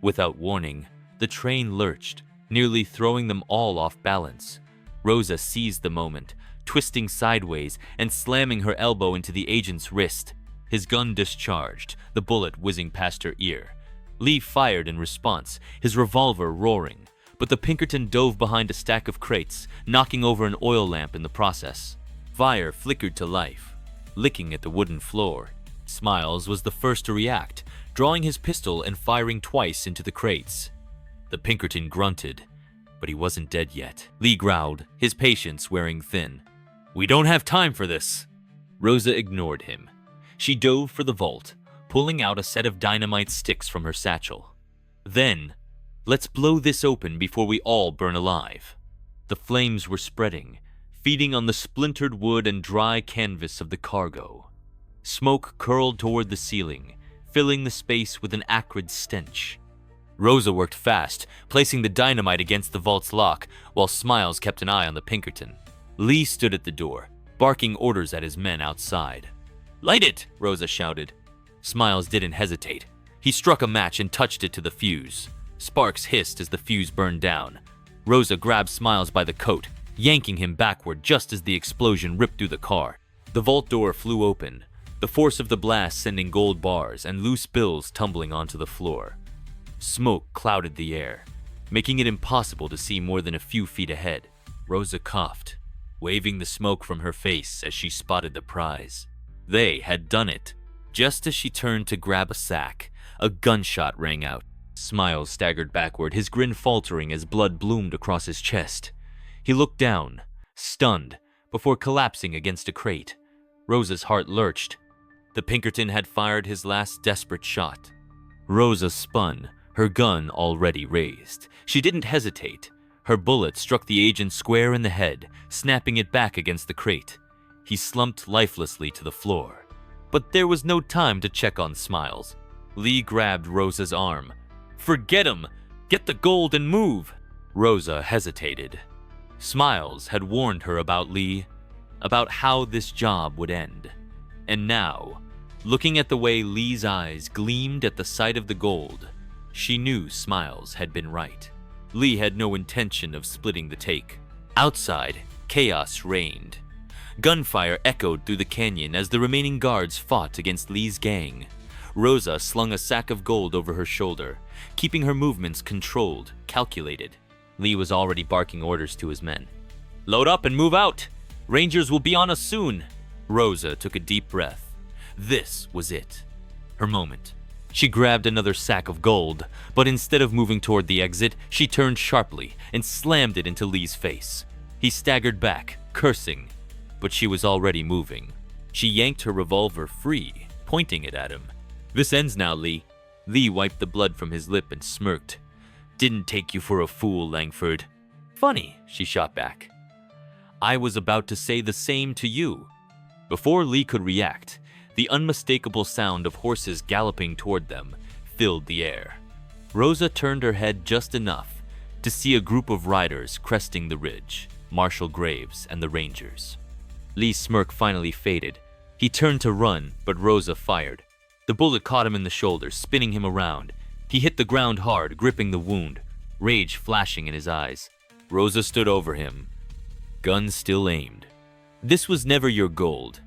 Without warning, the train lurched, nearly throwing them all off balance. Rosa seized the moment, twisting sideways and slamming her elbow into the agent's wrist. His gun discharged, the bullet whizzing past her ear. Lee fired in response, his revolver roaring, but the Pinkerton dove behind a stack of crates, knocking over an oil lamp in the process. Fire flickered to life, licking at the wooden floor. Smiles was the first to react, drawing his pistol and firing twice into the crates. The Pinkerton grunted, but he wasn't dead yet. Lee growled, his patience wearing thin. "We don't have time for this." Rosa ignored him. She dove for the vault, pulling out a set of dynamite sticks from her satchel. Then, "Let's blow this open before we all burn alive." The flames were spreading, feeding on the splintered wood and dry canvas of the cargo. Smoke curled toward the ceiling, filling the space with an acrid stench. Rosa worked fast, placing the dynamite against the vault's lock, while Smiles kept an eye on the Pinkerton. Lee stood at the door, barking orders at his men outside. "Light it!" Rosa shouted. Smiles didn't hesitate. He struck a match and touched it to the fuse. Sparks hissed as the fuse burned down. Rosa grabbed Smiles by the coat, yanking him backward just as the explosion ripped through the car. The vault door flew open, the force of the blast sending gold bars and loose bills tumbling onto the floor. Smoke clouded the air, making it impossible to see more than a few feet ahead. Rosa coughed, waving the smoke from her face as she spotted the prize. They had done it. Just as she turned to grab a sack, a gunshot rang out. Smiles staggered backward, his grin faltering as blood bloomed across his chest. He looked down, stunned, before collapsing against a crate. Rosa's heart lurched. The Pinkerton had fired his last desperate shot. Rosa spun, her gun already raised. She didn't hesitate. Her bullet struck the agent square in the head, snapping it back against the crate. He slumped lifelessly to the floor. But there was no time to check on Smiles. Lee grabbed Rosa's arm. "Forget him! Get the gold and move!" Rosa hesitated. Smiles had warned her about Lee, about how this job would end. And now, looking at the way Lee's eyes gleamed at the sight of the gold, she knew Smiles had been right. Lee had no intention of splitting the take. Outside, chaos reigned. Gunfire echoed through the canyon as the remaining guards fought against Lee's gang. Rosa slung a sack of gold over her shoulder, keeping her movements controlled, calculated. Lee was already barking orders to his men. "Load up and move out! Rangers will be on us soon!" Rosa took a deep breath. This was it. Her moment. She grabbed another sack of gold, but instead of moving toward the exit, she turned sharply and slammed it into Lee's face. He staggered back, cursing, but she was already moving. She yanked her revolver free, pointing it at him. "This ends now, Lee." Lee wiped the blood from his lip and smirked. "Didn't take you for a fool, Langford." "Funny," she shot back. "I was about to say the same to you." Before Lee could react, the unmistakable sound of horses galloping toward them filled the air. Rosa turned her head just enough to see a group of riders cresting the ridge, Marshal Graves and the Rangers. Lee's smirk finally faded. He turned to run, but Rosa fired. The bullet caught him in the shoulder, spinning him around. He hit the ground hard, gripping the wound, rage flashing in his eyes. Rosa stood over him, gun still aimed. This was never your gold.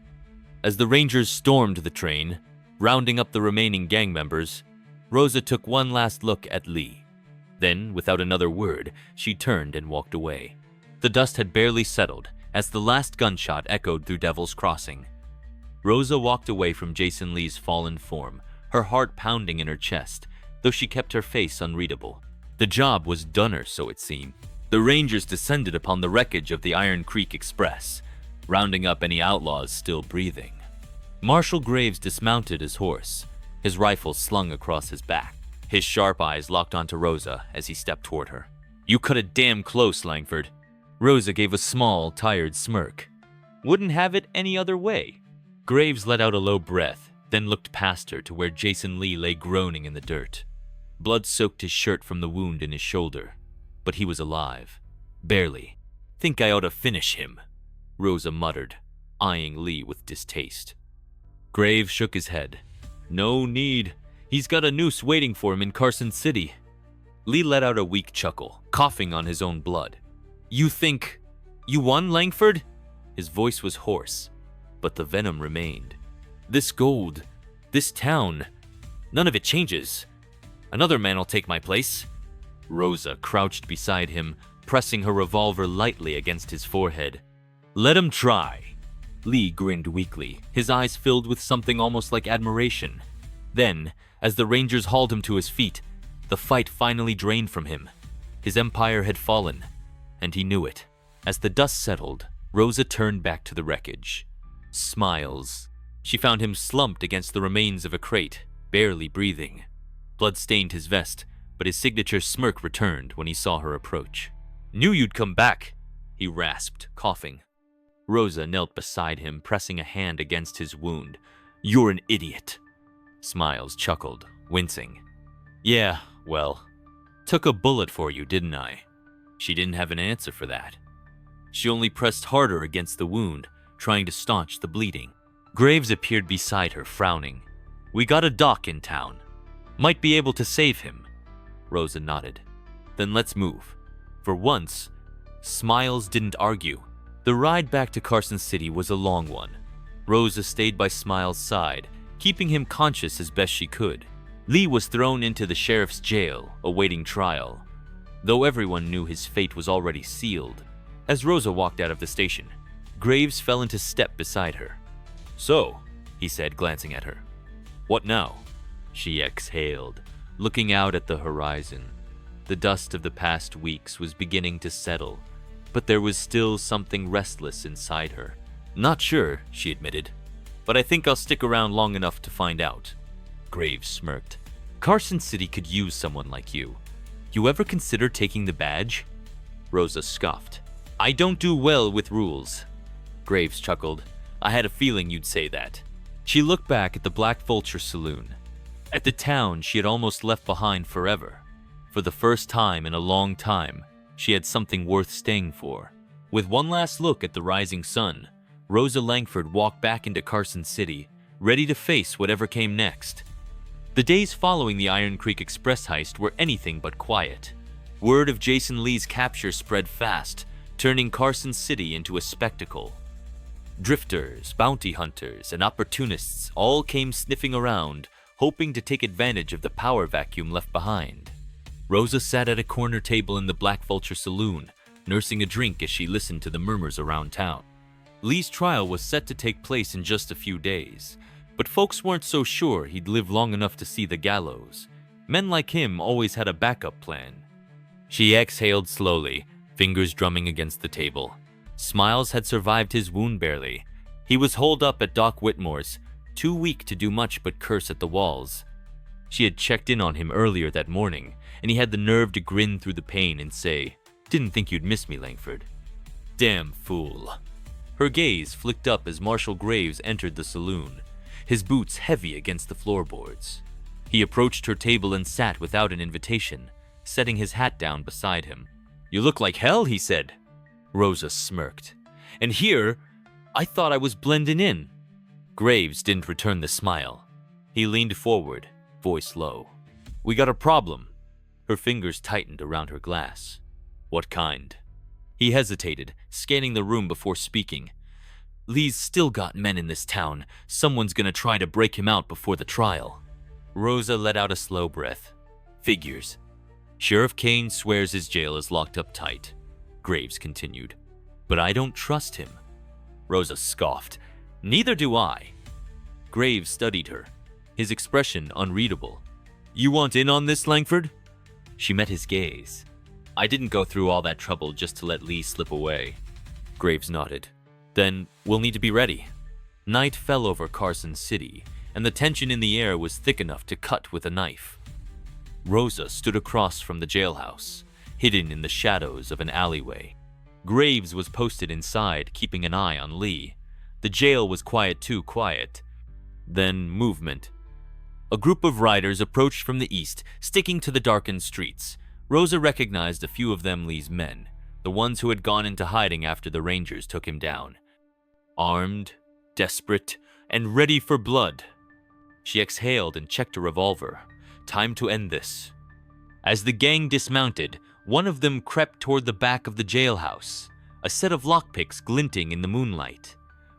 As the Rangers stormed the train, rounding up the remaining gang members, Rosa took one last look at Lee. Then, without another word, she turned and walked away. The dust had barely settled as the last gunshot echoed through Devil's Crossing. Rosa walked away from Jason Lee's fallen form, her heart pounding in her chest, though she kept her face unreadable. The job was doneer, so it seemed. The Rangers descended upon the wreckage of the Iron Creek Express, rounding up any outlaws still breathing. Marshal Graves dismounted his horse, his rifle slung across his back. His sharp eyes locked onto Rosa as he stepped toward her. "You cut it damn close, Langford." Rosa gave a small, tired smirk. "Wouldn't have it any other way." Graves let out a low breath, then looked past her to where Jason Lee lay groaning in the dirt. Blood soaked his shirt from the wound in his shoulder, but he was alive. Barely. "Think I ought to finish him," Rosa muttered, eyeing Lee with distaste. Graves shook his head. "No need. He's got a noose waiting for him in Carson City." Lee let out a weak chuckle, coughing on his own blood. "You think you won, Langford?" His voice was hoarse, but the venom remained. "This gold, this town, none of it changes. Another man'll take my place." Rosa crouched beside him, pressing her revolver lightly against his forehead. "Let him try." Lee grinned weakly, his eyes filled with something almost like admiration. Then, as the Rangers hauled him to his feet, the fight finally drained from him. His empire had fallen, and he knew it. As the dust settled, Rosa turned back to the wreckage. Smiles. She found him slumped against the remains of a crate, barely breathing. Blood stained his vest, but his signature smirk returned when he saw her approach. "Knew you'd come back," he rasped, coughing. Rosa knelt beside him, pressing a hand against his wound. "You're an idiot." Smiles chuckled, wincing. "Yeah, well, took a bullet for you, didn't I?" She didn't have an answer for that. She only pressed harder against the wound, trying to staunch the bleeding. Graves appeared beside her, frowning. "We got a doc in town. Might be able to save him." Rosa nodded. "Then let's move." For once, Smiles didn't argue. The ride back to Carson City was a long one. Rosa stayed by Smiles' side, keeping him conscious as best she could. Lee was thrown into the sheriff's jail, awaiting trial, though everyone knew his fate was already sealed. As Rosa walked out of the station, Graves fell into step beside her. "So," he said, glancing at her. "What now?" She exhaled, looking out at the horizon. The dust of the past weeks was beginning to settle, but there was still something restless inside her. "Not sure," she admitted, "but I think I'll stick around long enough to find out." Graves smirked. "Carson City could use someone like you. You ever consider taking the badge?" Rosa scoffed. "I don't do well with rules." Graves chuckled. "I had a feeling you'd say that." She looked back at the Black Vulture Saloon, at the town she had almost left behind forever. For the first time in a long time, she had something worth staying for. With one last look at the rising sun, Rosa Langford walked back into Carson City, ready to face whatever came next. The days following the Iron Creek Express heist were anything but quiet. Word of Jason Lee's capture spread fast, turning Carson City into a spectacle. Drifters, bounty hunters, and opportunists all came sniffing around, hoping to take advantage of the power vacuum left behind. Rosa sat at a corner table in the Black Vulture saloon, nursing a drink as she listened to the murmurs around town. Lee's trial was set to take place in just a few days, but folks weren't so sure he'd live long enough to see the gallows. Men like him always had a backup plan. She exhaled slowly, fingers drumming against the table. Smiles had survived his wound barely. He was holed up at Doc Whitmore's, too weak to do much but curse at the walls. She had checked in on him earlier that morning, and he had the nerve to grin through the pain and say, "Didn't think you'd miss me, Langford." Damn fool. Her gaze flicked up as Marshal Graves entered the saloon, his boots heavy against the floorboards. He approached her table and sat without an invitation, setting his hat down beside him. "You look like hell," he said. Rosa smirked. "And here, I thought I was blending in." Graves didn't return the smile. He leaned forward, voice low. "We got a problem." Her fingers tightened around her glass. "What kind?" He hesitated, scanning the room before speaking. "Lee's still got men in this town. Someone's gonna try to break him out before the trial." Rosa let out a slow breath. "Figures. Sheriff Kane swears his jail is locked up tight." Graves continued. "But I don't trust him." Rosa scoffed. "Neither do I." Graves studied her, his expression unreadable. "You want in on this, Langford?" She met his gaze. "I didn't go through all that trouble just to let Lee slip away." Graves nodded. "Then we'll need to be ready." Night fell over Carson City, and the tension in the air was thick enough to cut with a knife. Rosa stood across from the jailhouse, hidden in the shadows of an alleyway. Graves was posted inside, keeping an eye on Lee. The jail was quiet too quiet. Then movement. A group of riders approached from the east, sticking to the darkened streets. Rosa recognized a few of them Lee's men, the ones who had gone into hiding after the Rangers took him down. Armed, desperate, and ready for blood. She exhaled and checked a revolver. Time to end this. As the gang dismounted, one of them crept toward the back of the jailhouse, a set of lockpicks glinting in the moonlight.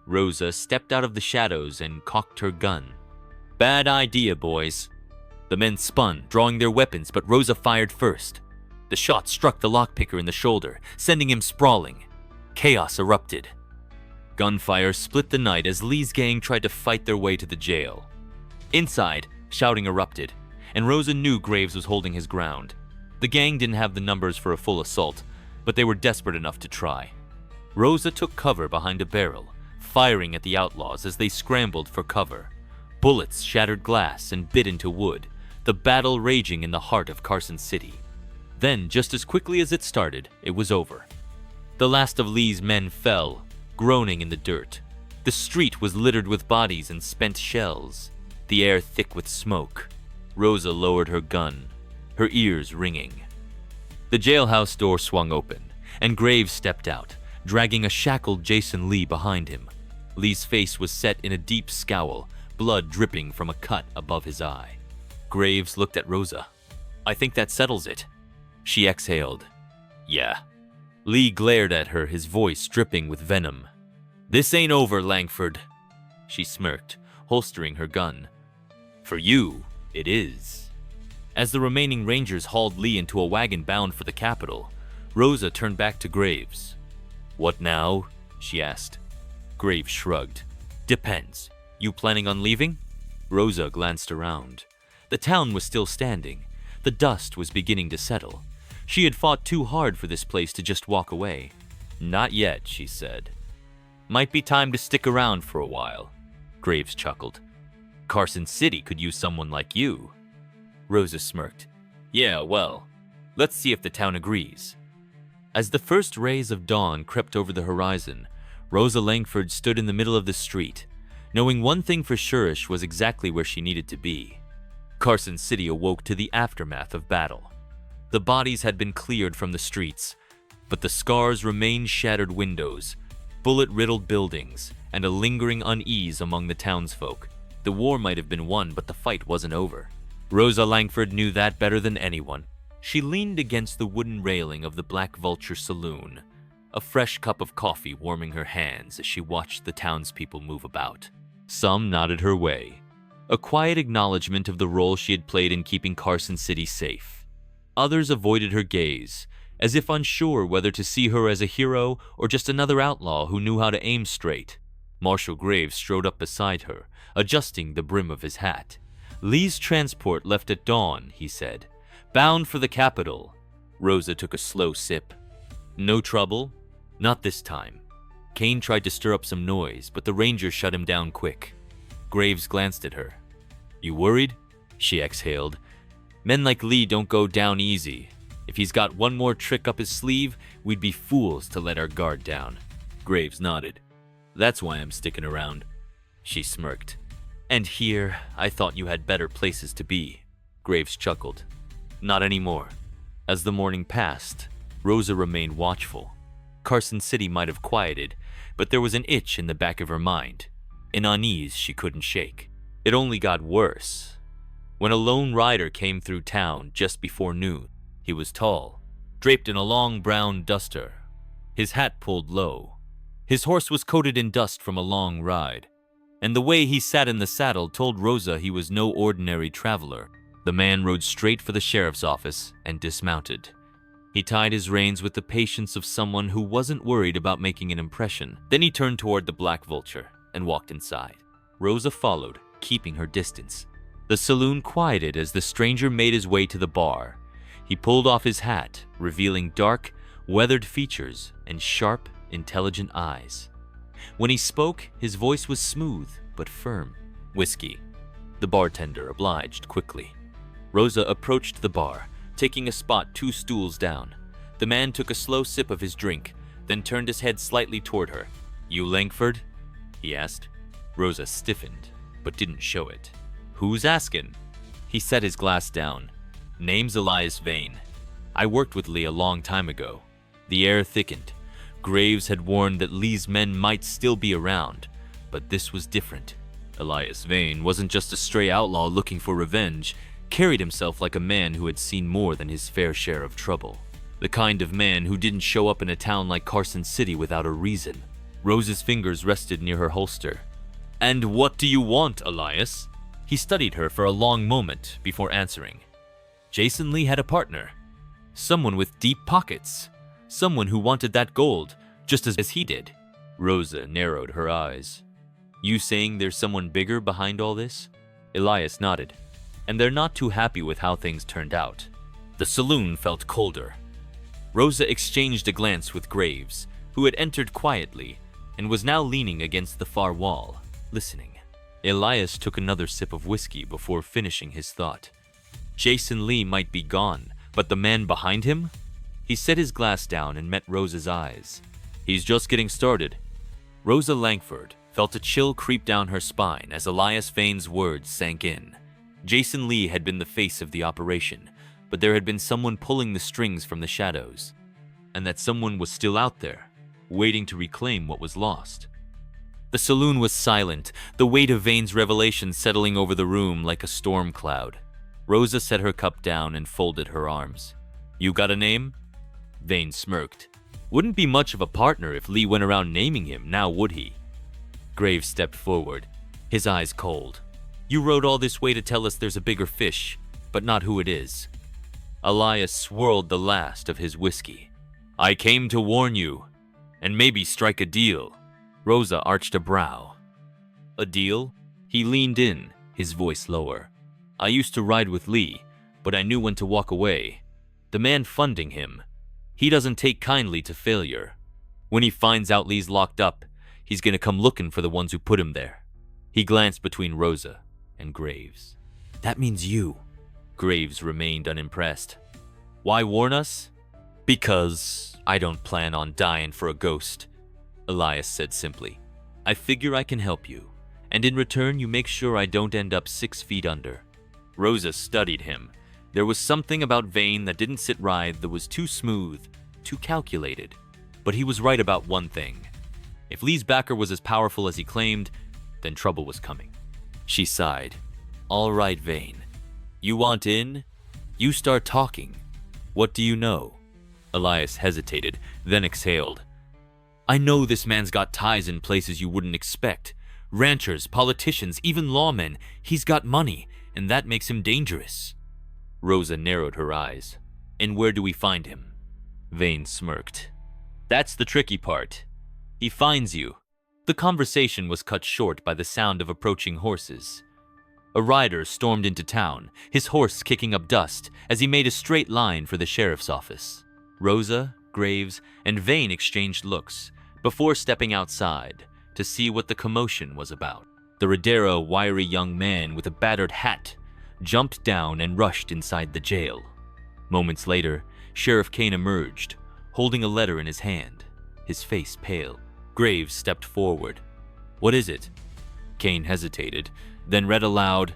Rosa stepped out of the shadows and cocked her gun. "Bad idea, boys." The men spun, drawing their weapons, but Rosa fired first. The shot struck the lockpicker in the shoulder, sending him sprawling. Chaos erupted. Gunfire split the night as Lee's gang tried to fight their way to the jail. Inside, shouting erupted, and Rosa knew Graves was holding his ground. The gang didn't have the numbers for a full assault, but they were desperate enough to try. Rosa took cover behind a barrel, firing at the outlaws as they scrambled for cover. Bullets shattered glass and bit into wood, the battle raging in the heart of Carson City. Then, just as quickly as it started, it was over. The last of Lee's men fell, groaning in the dirt. The street was littered with bodies and spent shells, the air thick with smoke. Rosa lowered her gun, her ears ringing. The jailhouse door swung open, and Graves stepped out, dragging a shackled Jason Lee behind him. Lee's face was set in a deep scowl, blood dripping from a cut above his eye. Graves looked at Rosa. "I think that settles it." She exhaled. "Yeah." Lee glared at her, his voice dripping with venom. "This ain't over, Langford." She smirked, holstering her gun. "For you, it is." As the remaining Rangers hauled Lee into a wagon bound for the capital, Rosa turned back to Graves. "What now?" she asked. Graves shrugged. "Depends. You planning on leaving?" Rosa glanced around. The town was still standing. The dust was beginning to settle. She had fought too hard for this place to just walk away. "Not yet," she said. "Might be time to stick around for a while." Graves chuckled. "Carson City could use someone like you." Rosa smirked. "Yeah, well, let's see if the town agrees." As the first rays of dawn crept over the horizon, Rosa Langford stood in the middle of the street, knowing one thing for sure: she was exactly where she needed to be. Carson City awoke to the aftermath of battle. The bodies had been cleared from the streets, but the scars remained: shattered windows, bullet-riddled buildings, and a lingering unease among the townsfolk. The war might have been won, but the fight wasn't over. Rosa Langford knew that better than anyone. She leaned against the wooden railing of the Black Vulture saloon, a fresh cup of coffee warming her hands as she watched the townspeople move about. Some nodded her way. a quiet acknowledgement of the role she had played in keeping Carson City safe. Others avoided her gaze, as if unsure whether to see her as a hero or just another outlaw who knew how to aim straight. Marshal Graves strode up beside her, adjusting the brim of his hat. "Lee's transport left at dawn," he said. "Bound for the capital." Rosa took a slow sip. "No trouble?" "Not this time." Kane tried to stir up some noise, but the ranger shut him down quick. Graves glanced at her. "You worried?" She exhaled. "Men like Lee don't go down easy. If he's got one more trick up his sleeve, we'd be fools to let our guard down." Graves nodded. "That's why I'm sticking around." She smirked. "And here, I thought you had better places to be." Graves chuckled. "Not anymore." As the morning passed, Rosa remained watchful. Carson City might have quieted, but there was an itch in the back of her mind, an unease she couldn't shake. It only got worse. When a lone rider came through town just before noon, he was tall, draped in a long brown duster, his hat pulled low. His horse was coated in dust from a long ride, and the way he sat in the saddle told Rosa he was no ordinary traveler. The man rode straight for the sheriff's office and dismounted. He tied his reins with the patience of someone who wasn't worried about making an impression. Then he turned toward the Black Vulture and walked inside. Rosa followed, keeping her distance. The saloon quieted as the stranger made his way to the bar. He pulled off his hat, revealing dark, weathered features and sharp, intelligent eyes. When he spoke, his voice was smooth but firm. "Whiskey." The bartender obliged quickly. Rosa approached the bar, taking a spot 2 stools down. The man took a slow sip of his drink, then turned his head slightly toward her. "You Langford?" he asked. Rosa stiffened, but didn't show it. "Who's askin'?" He set his glass down. "Name's Elias Vane. I worked with Lee a long time ago." The air thickened. Graves had warned that Lee's men might still be around, but this was different. Elias Vane wasn't just a stray outlaw looking for revenge, carried himself like a man who had seen more than his fair share of trouble. The kind of man who didn't show up in a town like Carson City without a reason. Rose's fingers rested near her holster. "And what do you want, Elias?" He studied her for a long moment before answering. Jason Lee had a partner. Someone with deep pockets. Someone who wanted that gold, just as he did. Rosa narrowed her eyes. "You saying there's someone bigger behind all this?" Elias nodded. "And they're not too happy with how things turned out." The saloon felt colder. Rosa exchanged a glance with Graves, who had entered quietly and was now leaning against the far wall, listening. Elias took another sip of whiskey before finishing his thought. Jason Lee might be gone, but the man behind him? He set his glass down and met Rosa's eyes. "He's just getting started." Rosa Langford felt a chill creep down her spine as Elias Vane's words sank in. Jason Lee had been the face of the operation, but there had been someone pulling the strings from the shadows. And that someone was still out there, waiting to reclaim what was lost. The saloon was silent, the weight of Vane's revelation settling over the room like a storm cloud. Rosa set her cup down and folded her arms. "You got a name?" Vane smirked. "Wouldn't be much of a partner if Lee went around naming him, now would he?" Graves stepped forward, his eyes cold. "You rode all this way to tell us there's a bigger fish, but not who it is." Elias swirled the last of his whiskey. "I came to warn you, and maybe strike a deal." Rosa arched a brow. "A deal?" He leaned in, his voice lower. "I used to ride with Lee, but I knew when to walk away. The man funding him, he doesn't take kindly to failure. When he finds out Lee's locked up, he's gonna come looking for the ones who put him there." He glanced between Rosa and Graves. "That means you." Graves remained unimpressed. "Why warn us?" "Because I don't plan on dying for a ghost," Elias said simply. "I figure I can help you, and in return you make sure I don't end up 6 feet under." Rosa studied him. There was something about Vane that didn't sit right, that was too smooth, too calculated. But he was right about one thing. If Lee's backer was as powerful as he claimed, then trouble was coming. She sighed. "All right, Vane. You want in? You start talking. What do you know?" Elias hesitated, then exhaled. "I know this man's got ties in places you wouldn't expect. Ranchers, politicians, even lawmen. He's got money, and that makes him dangerous. Rosa narrowed her eyes. And where do we find him? Vane smirked. That's the tricky part. He finds you. The conversation was cut short by the sound of approaching horses. A rider stormed into town, his horse kicking up dust as he made a straight line for the sheriff's office. Rosa, Graves, and Vane exchanged looks before stepping outside to see what the commotion was about. The Rodero, wiry young man with a battered hat jumped down and rushed inside the jail. Moments later, Sheriff Kane emerged, holding a letter in his hand, his face pale. Graves stepped forward. What is it? Kane hesitated, then read aloud,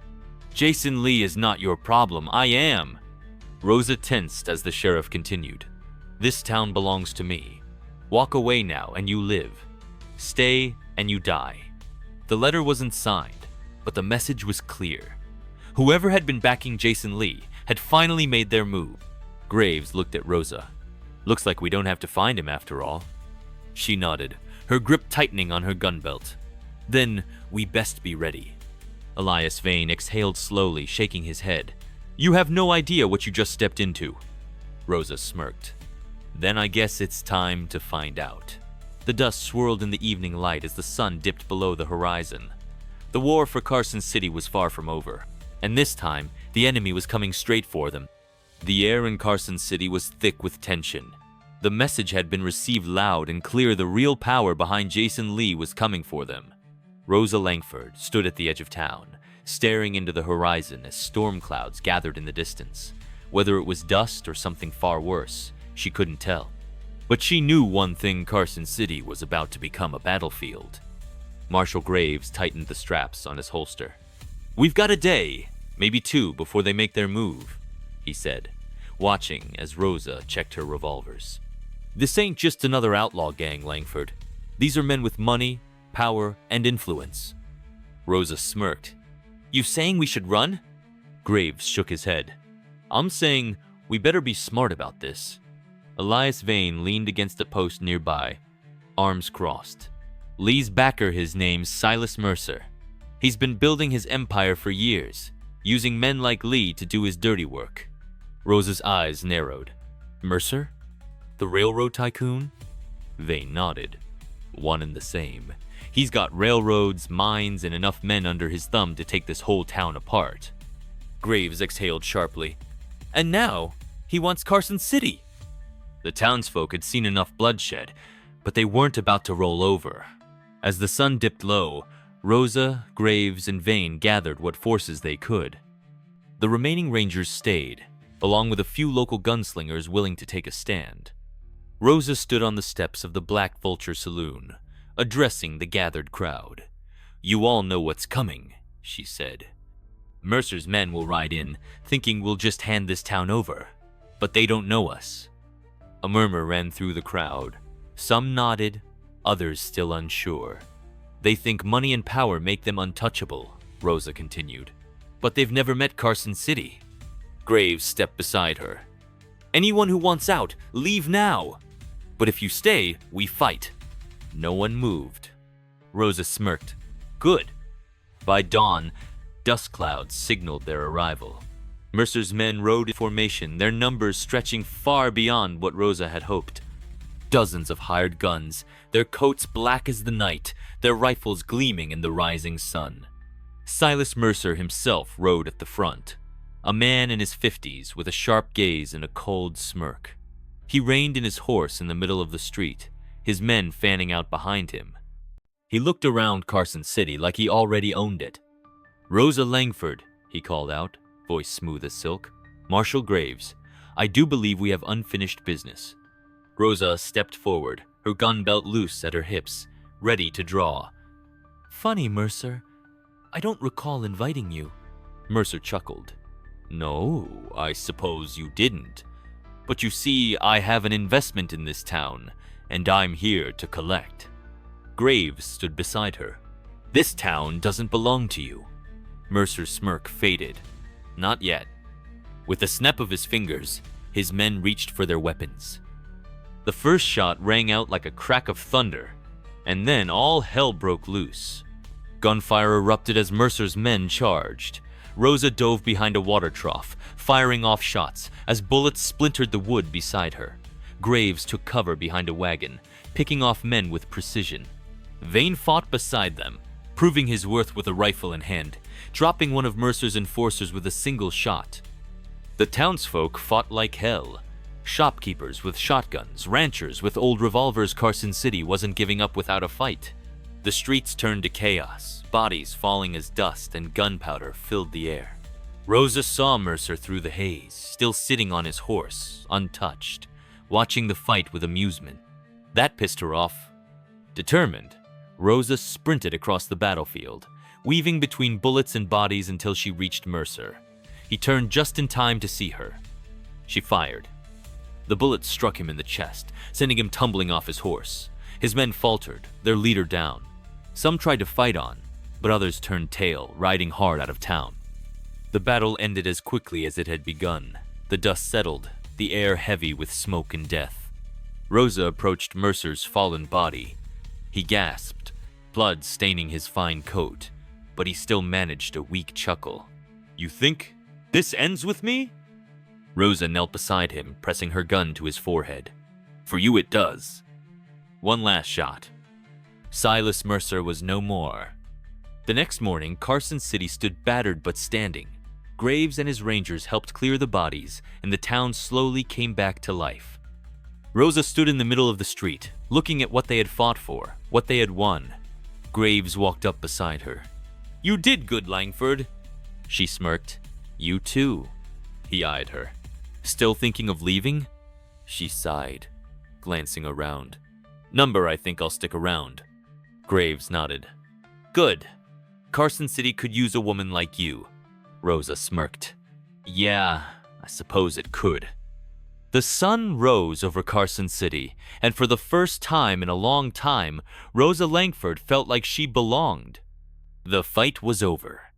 Jason Lee is not your problem, I am. Rosa tensed as the sheriff continued. This town belongs to me. Walk away now and you live. Stay and you die. The letter wasn't signed, but the message was clear. Whoever had been backing Jason Lee had finally made their move. Graves looked at Rosa. Looks like we don't have to find him after all. She nodded, her grip tightening on her gun belt. Then we best be ready. Elias Vane exhaled slowly, shaking his head. You have no idea what you just stepped into. Rosa smirked. Then I guess it's time to find out. The dust swirled in the evening light as the sun dipped below the horizon. The war for Carson City was far from over, and this time the enemy was coming straight for them. The air in Carson City was thick with tension. The message had been received loud and clear. The real power behind Jason Lee was coming for them. Rosa Langford stood at the edge of town, staring into the horizon as storm clouds gathered in the distance. Whether it was dust or something far worse, she couldn't tell. But she knew one thing: Carson City was about to become a battlefield. Marshal Graves tightened the straps on his holster. We've got a day, maybe two, before they make their move, he said, watching as Rosa checked her revolvers. This ain't just another outlaw gang, Langford. These are men with money, power, and influence. Rosa smirked. You saying we should run? Graves shook his head. I'm saying we better be smart about this. Elias Vane leaned against a post nearby, arms crossed. Lee's backer, his name's Silas Mercer. He's been building his empire for years, using men like Lee to do his dirty work. Rosa's eyes narrowed. Mercer? The railroad tycoon? Vane nodded. One and the same. He's got railroads, mines, and enough men under his thumb to take this whole town apart. Graves exhaled sharply. And now, he wants Carson City. The townsfolk had seen enough bloodshed, but they weren't about to roll over. As the sun dipped low, Rosa, Graves, and Vane gathered what forces they could. The remaining rangers stayed, along with a few local gunslingers willing to take a stand. Rosa stood on the steps of the Black Vulture Saloon, addressing the gathered crowd. You all know what's coming, she said. Mercer's men will ride in, thinking we'll just hand this town over, but they don't know us. A murmur ran through the crowd. Some nodded, others still unsure. They think money and power make them untouchable, Rosa continued. But they've never met Carson City. Graves stepped beside her. Anyone who wants out, leave now. But if you stay, we fight. No one moved. Rosa smirked. Good. By dawn, dust clouds signaled their arrival. Mercer's men rode in formation, their numbers stretching far beyond what Rosa had hoped. Dozens of hired guns, their coats black as the night, their rifles gleaming in the rising sun. Silas Mercer himself rode at the front, a man in his 50s with a sharp gaze and a cold smirk. He reined in his horse in the middle of the street, his men fanning out behind him. He looked around Carson City like he already owned it. Rosa Langford, he called out, voice smooth as silk. Marshal Graves, I do believe we have unfinished business. Rosa stepped forward, her gun belt loose at her hips, ready to draw. Funny, Mercer. I don't recall inviting you. Mercer chuckled. No, I suppose you didn't. But you see, I have an investment in this town, and I'm here to collect. Graves stood beside her. This town doesn't belong to you. Mercer's smirk faded. Not yet. With a snap of his fingers, his men reached for their weapons. The first shot rang out like a crack of thunder, and then all hell broke loose. Gunfire erupted as Mercer's men charged. Rosa dove behind a water trough, firing off shots as bullets splintered the wood beside her. Graves took cover behind a wagon, picking off men with precision. Vane fought beside them, proving his worth with a rifle in hand, dropping one of Mercer's enforcers with a single shot. The townsfolk fought like hell. Shopkeepers with shotguns, ranchers with old revolvers. Carson City wasn't giving up without a fight. The streets turned to chaos, bodies falling as dust and gunpowder filled the air. Rosa saw Mercer through the haze, still sitting on his horse, untouched, watching the fight with amusement. That pissed her off. Determined, Rosa sprinted across the battlefield, weaving between bullets and bodies until she reached Mercer. He turned just in time to see her. She fired. The bullet struck him in the chest, sending him tumbling off his horse. His men faltered, their leader down. Some tried to fight on, but others turned tail, riding hard out of town. The battle ended as quickly as it had begun. The dust settled, the air heavy with smoke and death. Rosa approached Mercer's fallen body. He gasped, blood staining his fine coat, but he still managed a weak chuckle. "You think this ends with me?" Rosa knelt beside him, pressing her gun to his forehead. "For you it does." One last shot. Silas Mercer was no more. The next morning, Carson City stood battered but standing. Graves and his rangers helped clear the bodies, and the town slowly came back to life. Rosa stood in the middle of the street, looking at what they had fought for, what they had won. Graves walked up beside her. "You did good, Langford." She smirked. "You too." He eyed her. "Still thinking of leaving?" She sighed, glancing around. "Number, I think I'll stick around." Graves nodded. "Good. Carson City could use a woman like you." Rosa smirked. "Yeah, I suppose it could." The sun rose over Carson City, and for the first time in a long time, Rosa Langford felt like she belonged. The fight was over.